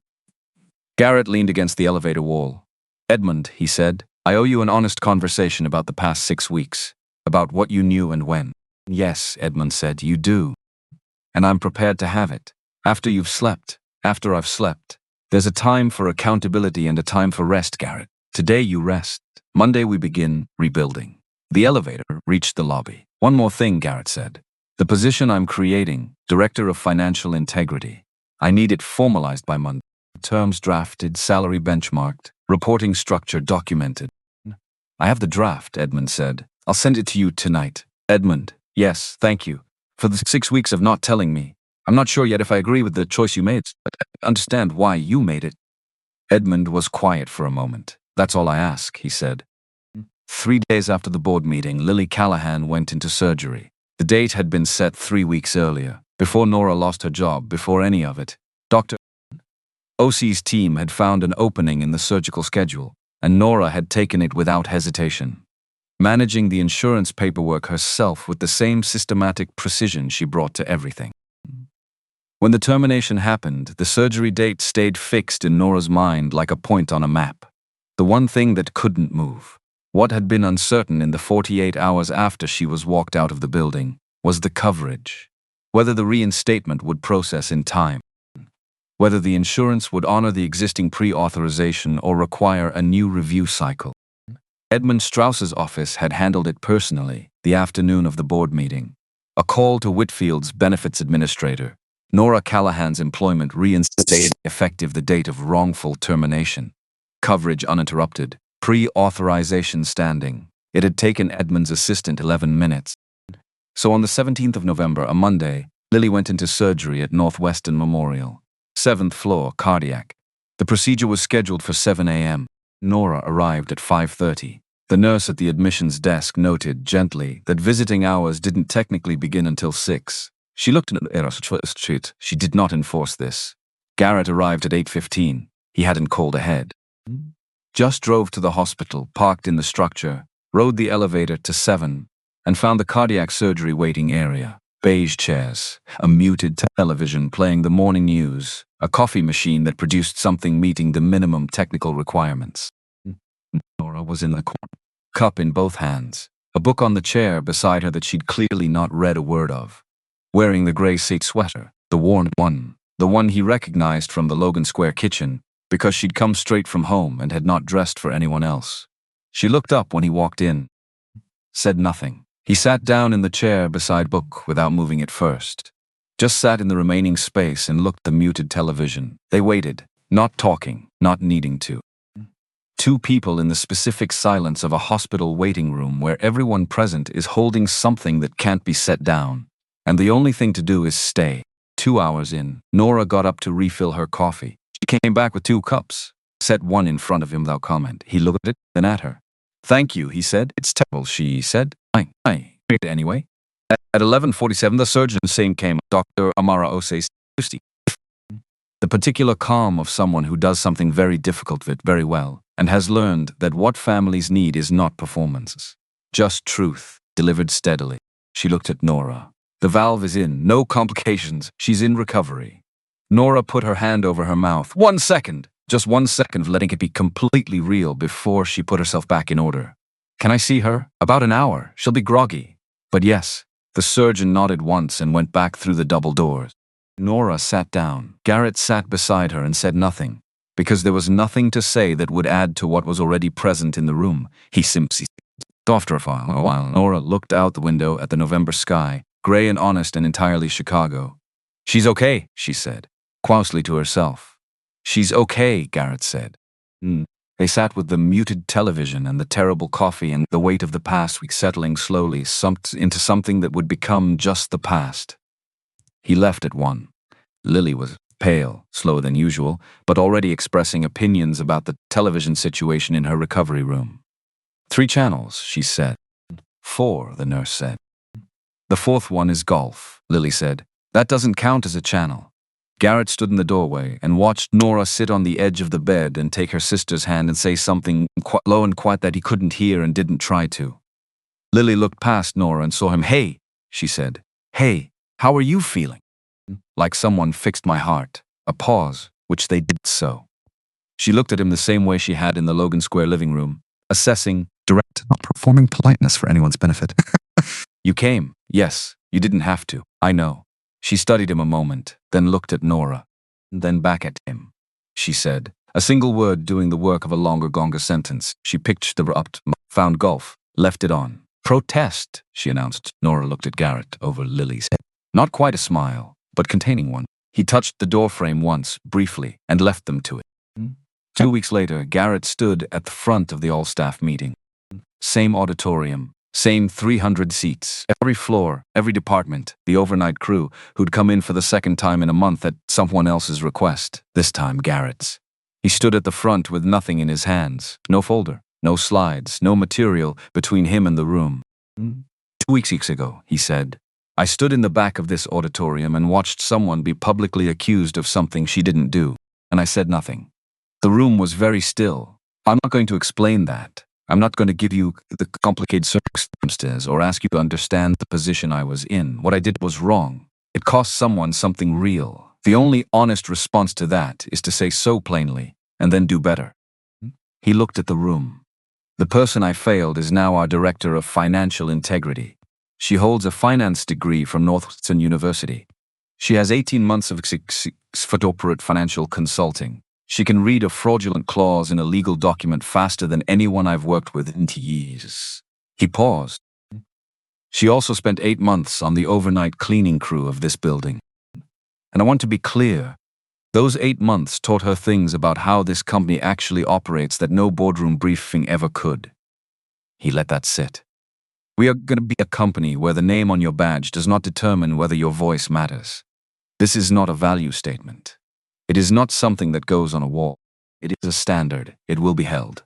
S1: Garrett leaned against the elevator wall. Edmund, he said, I owe you an honest conversation about the past 6 weeks. About what you knew and when. Yes, Edmund said, you do. And I'm prepared to have it. After you've slept. After I've slept. There's a time for accountability and a time for rest, Garrett. Today you rest. Monday we begin rebuilding. The elevator reached the lobby. One more thing, Garrett said. The position I'm creating, Director of Financial Integrity. I need it formalized by Monday. Terms drafted, salary benchmarked, reporting structure documented. I have the draft, Edmund said. I'll send it to you tonight. Edmund, yes, thank you. For the 6 weeks of not telling me. I'm not sure yet if I agree with the choice you made, but I understand why you made it. Edmund was quiet for a moment. That's all I ask, he said. 3 days after the board meeting, Lily Callahan went into surgery. The date had been set 3 weeks earlier, before Nora lost her job, before any of it. Dr. OC's team had found an opening in the surgical schedule, and Nora had taken it without hesitation. Managing the insurance paperwork herself with the same systematic precision she brought to everything. When the termination happened, the surgery date stayed fixed in Nora's mind like a point on a map. The one thing that couldn't move. What had been uncertain in the 48 hours after she was walked out of the building was the coverage. Whether the reinstatement would process in time. Whether the insurance would honor the existing pre-authorization or require a new review cycle. Edmund Strauss's office had handled it personally the afternoon of the board meeting. A call to Whitfield's benefits administrator. Nora Callahan's employment reinstated effective the date of wrongful termination. Coverage uninterrupted. Pre-authorization standing. It had taken Edmund's assistant 11 minutes. So on the 17th of November, a Monday, Lily went into surgery at Northwestern Memorial. 7th floor, cardiac. The procedure was scheduled for 7 a.m. Nora arrived at 5:30. The nurse at the admissions desk noted gently that visiting hours didn't technically begin until 6. She looked at the street. She did not enforce this. Garrett arrived at 8:15. He hadn't called ahead. Just drove to the hospital, parked in the structure, rode the elevator to 7. and found the cardiac surgery waiting area. Beige chairs, a muted television playing the morning news, a coffee machine that produced something meeting the minimum technical requirements. Nora was in the corner, cup in both hands, a book on the chair beside her that she'd clearly not read a word of. Wearing the gray silk sweater, the worn one, the one he recognized from the Logan Square kitchen, because she'd come straight from home and had not dressed for anyone else. She looked up when he walked in, said nothing. He sat down in the chair beside book without moving it first. Just sat in the remaining space and looked at the muted television. They waited, not talking, not needing to. Two people in the specific silence of a hospital waiting room where everyone present is holding something that can't be set down, and the only thing to do is stay. 2 hours in, Nora got up to refill her coffee. She came back with 2 cups, set one in front of him without comment. He looked at it, then at her. "Thank you," he said. "It's terrible," she said. I anyway. At 11:47, the surgeon's name came, Dr. Amara Osei. The particular calm of someone who does something very difficult very well, and has learned that what families need is not performances, just truth, delivered steadily. She looked at Nora. The valve is in, no complications, she's in recovery. Nora put her hand over her mouth. 1 second, just 1 second of letting it be completely real before she put herself back in order. "Can I see her?" "About an hour, she'll be groggy." "But yes." The surgeon nodded once and went back through the double doors. Nora sat down. Garrett sat beside her and said nothing, because there was nothing to say that would add to what was already present in the room. He simply after a while, Nora looked out the window at the November sky, gray and honest and entirely Chicago. "She's okay," she said, quietly to herself. "She's okay," Garrett said. They sat with the muted television and the terrible coffee and the weight of the past week settling slowly into something that would become just the past. He left at 1. Lily was pale, slower than usual, but already expressing opinions about the television situation in her recovery room. 3 channels, she said. 4, the nurse said. "The 4th one is golf," Lily said. "That doesn't count as a channel." Garrett stood in the doorway and watched Nora sit on the edge of the bed and take her sister's hand and say something low and quiet that he couldn't hear and didn't try to. Lily looked past Nora and saw him. "Hey," she said. "Hey, how are you feeling?" Like someone fixed my heart. A pause, which they did so. She looked at him the same way she had in the Logan Square living room, assessing,
S6: Direct, not performing politeness for anyone's benefit.
S1: "You came. Yes, you didn't have to. I know." She studied him a moment, then looked at Nora, then back at him. She said, a single word doing the work of a longer sentence. She picked the up, found golf, left it on. "Protest," she announced. Nora looked at Garrett over Lily's head. Not quite a smile, but containing one. He touched the doorframe once, briefly, and left them to it. 2 weeks later, Garrett stood at the front of the all-staff meeting. Same auditorium, same 300 seats, every floor, every department, the overnight crew who'd come in for the 2nd time in a month at someone else's request, this time Garrett's. He stood at the front with nothing in his hands, no folder, no slides, no material between him and the room. 2 weeks ago, he said, I stood in the back of this auditorium and watched someone be publicly accused of something she didn't do, and I said nothing. The room was very still. I'm not going to explain that. I'm not going to give you the complicated circumstances or ask you to understand the position I was in. What I did was wrong. It cost someone something real. The only honest response to that is to say so plainly, and then do better. He looked at the room. The person I failed is now our Director of Financial Integrity. She holds a finance degree from Northwestern University. She has 18 months of corporate financial consulting. She can read a fraudulent clause in a legal document faster than anyone I've worked with in years. He paused. She also spent 8 months on the overnight cleaning crew of this building. And I want to be clear. Those 8 months taught her things about how this company actually operates that no boardroom briefing ever could. He let that sit. We are going to be a company where the name on your badge does not determine whether your voice matters. This is not a value statement. It is not something that goes on a wall. It is a standard. It will be held.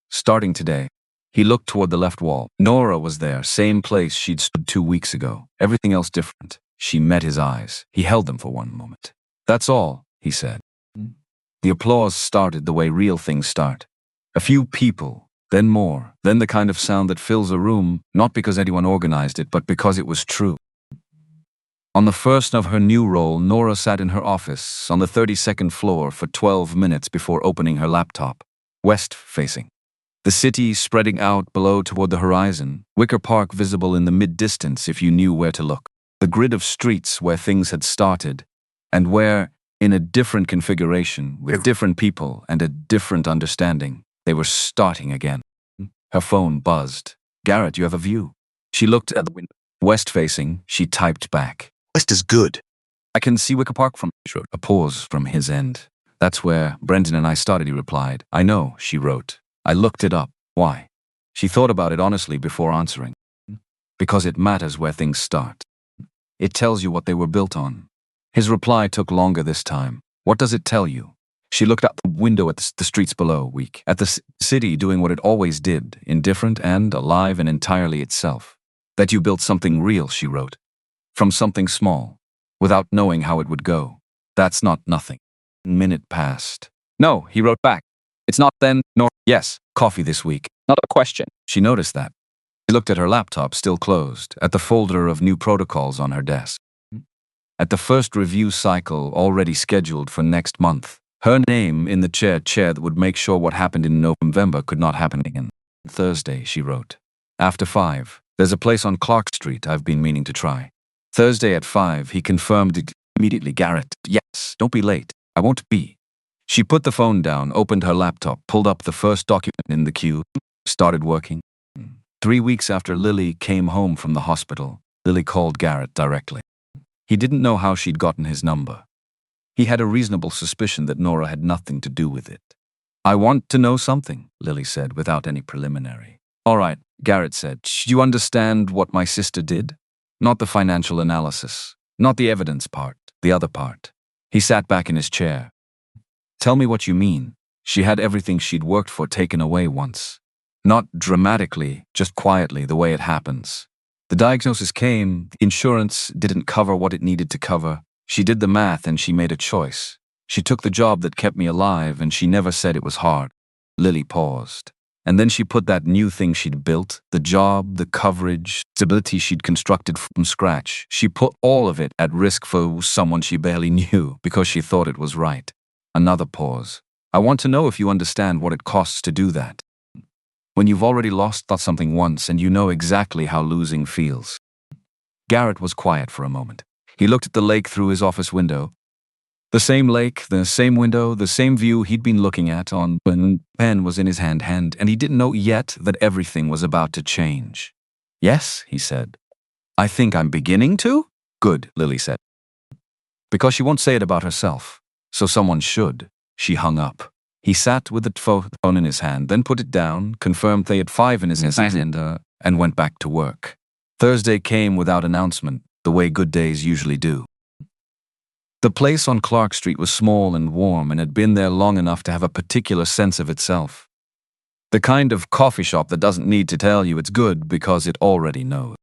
S1: Starting today, he looked toward the left wall. Nora was there, same place she'd stood 2 weeks ago. Everything else different. She met his eyes. He held them for one moment. That's all, he said. The applause started the way real things start. A few people, Then more. Then the kind of sound that fills a room, not because anyone organized it, but because it was true. On the first of her new role, Nora sat in her office on the 32nd floor for 12 minutes before opening her laptop, west-facing. The city spreading out below toward the horizon, Wicker Park visible in the mid-distance if you knew where to look. The grid of streets where things had started, and where, in a different configuration, with different people and a different understanding, they were starting again. Her phone buzzed. "Garrett, you have a view." She looked at the window. West-facing, she typed back.
S7: West is good.
S1: "I can see Wicker Park from," she wrote. A pause from his end. "That's where Brendan and I started," he replied. "I know," she wrote. "I looked it up." Why? She thought about it honestly before answering. Because it matters where things start. It tells you what they were built on. His reply took longer this time. "What does it tell you?" She looked out the window at the streets below, weak. At the city doing what it always did, indifferent and alive and entirely itself. "That you built something real," she wrote. "From something small, without knowing how it would go. That's not nothing." Minute passed. "No," he wrote back. "It's not then, nor yes. Coffee this week. Not a question." She noticed that. She looked at her laptop, still closed, at the folder of new protocols on her desk. At the first review cycle already scheduled for next month. Her name in the chair that would make sure what happened in November could not happen again. "Thursday," she wrote. "After 5. There's a place on Clark Street I've been meaning to try." Thursday at 5, he confirmed it immediately. "Garrett, yes, don't be late. I won't be." She put the phone down, opened her laptop, pulled up the first document in the queue, started working. 3 weeks after Lily came home from the hospital, Lily called Garrett directly. He didn't know how she'd gotten his number. He had a reasonable suspicion that Nora had nothing to do with it. "I want to know something," Lily said without any preliminary. "All right," Garrett said. "Do you understand what my sister did? Not the financial analysis, not the evidence part, the other part." He sat back in his chair. "Tell me what you mean." She had everything she'd worked for taken away once. Not dramatically, just quietly, the way it happens. The diagnosis came, insurance didn't cover what it needed to cover. She did the math and she made a choice. She took the job that kept me alive and she never said it was hard. Lily paused. And then she put that new thing she'd built, the job, the coverage, stability she'd constructed from scratch. She put all of it at risk for someone she barely knew because she thought it was right. Another pause. "I want to know if you understand what it costs to do that. When you've already lost something once and you know exactly how losing feels." Garrett was quiet for a moment. He looked at the lake through his office window. The same lake, the same window, the same view he'd been looking at on when the pen was in his hand, and he didn't know yet that everything was about to change. "Yes," he said. "I think I'm beginning to?" "Good," Lily said. "Because she won't say it about herself. So someone should." She hung up. He sat with the phone in his hand, then put it down, confirmed they had 5 in his agenda, and went back to work. Thursday came without announcement, the way good days usually do. The place on Clark Street was small and warm and had been there long enough to have a particular sense of itself. The kind of coffee shop that doesn't need to tell you it's good because it already knows.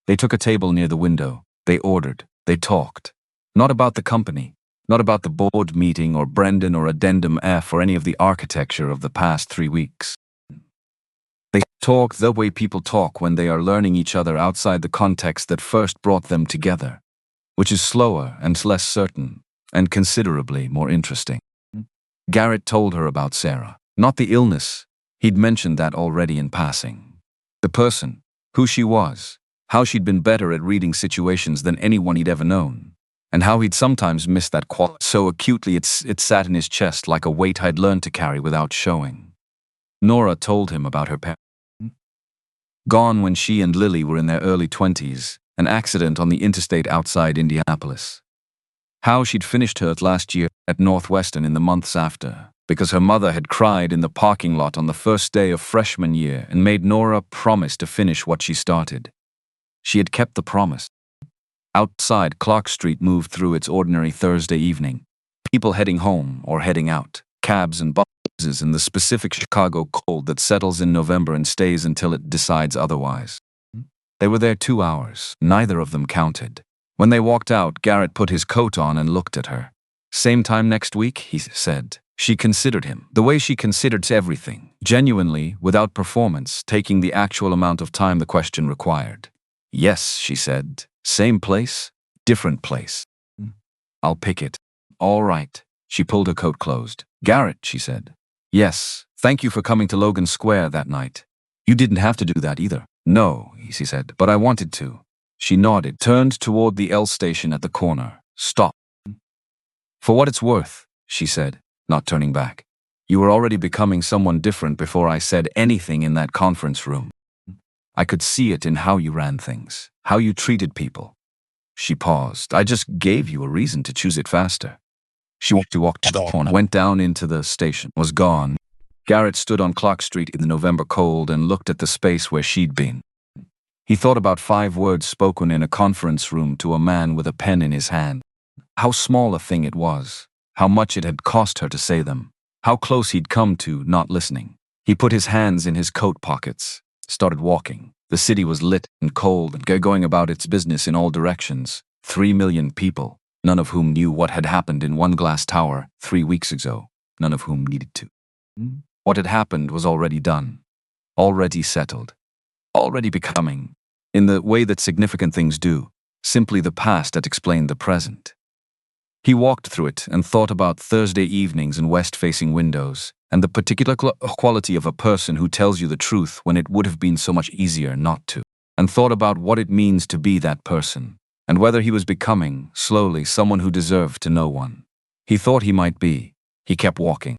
S1: They took a table near the window. They ordered. They talked. Not about the company. Not about the board meeting or Brendan or Addendum F or any of the architecture of the past 3 weeks. They talk the way people talk when they are learning each other outside the context that first brought them together, which is slower and less certain and considerably more interesting. Garrett told her about Sarah, not the illness. He'd mentioned that already in passing. The person, who she was, how she'd been better at reading situations than anyone he'd ever known, and how he'd sometimes missed that quality so acutely it sat in his chest like a weight I'd learned to carry without showing. Nora told him about her parents. Gone when she and Lily were in their early 20s, an accident on the interstate outside Indianapolis. How she'd finished her last year at Northwestern in the months after, because her mother had cried in the parking lot on the first day of freshman year and made Nora promise to finish what she started. She had kept the promise. Outside, Clark Street moved through its ordinary Thursday evening. People heading home or heading out, cabs and buses in the specific Chicago cold that settles in November and stays until it decides otherwise. They were there 2 hours. Neither of them counted. When they walked out, Garrett put his coat on and looked at her. "Same time next week," he said. She considered him, the way she considered everything, genuinely, without performance, taking the actual amount of time the question required. Yes, she said. Same place, different place. I'll pick it. All right. She pulled her coat closed. Garrett, she said. Yes, thank you for coming to Logan Square that night. You didn't have to do that either. No, he said, but I wanted to. She nodded, turned toward the L station at the corner. Stop. For what it's worth, she said, not turning back. You were already becoming someone different before I said anything in that conference room. I could see it in how you ran things, how you treated people. She paused. I just gave you a reason to choose it faster. She walked to the corner, went down into the station, was gone. Garrett stood on Clark Street in the November cold and looked at the space where she'd been. He thought about 5 words spoken in a conference room to a man with a pen in his hand. How small a thing it was, how much it had cost her to say them, how close he'd come to not listening. He put his hands in his coat pockets, started walking. The city was lit and cold and going about its business in all directions. 3 million people, none of whom knew what had happened in One Glass Tower 3 weeks ago, none of whom needed to. What had happened was already done, already settled, already becoming, in the way that significant things do, simply the past that explained the present. He walked through it and thought about Thursday evenings in west-facing windows and the particular quality of a person who tells you the truth when it would have been so much easier not to, and thought about what it means to be that person, and whether he was becoming, slowly, someone who deserved to know one. He thought he might be. He kept walking.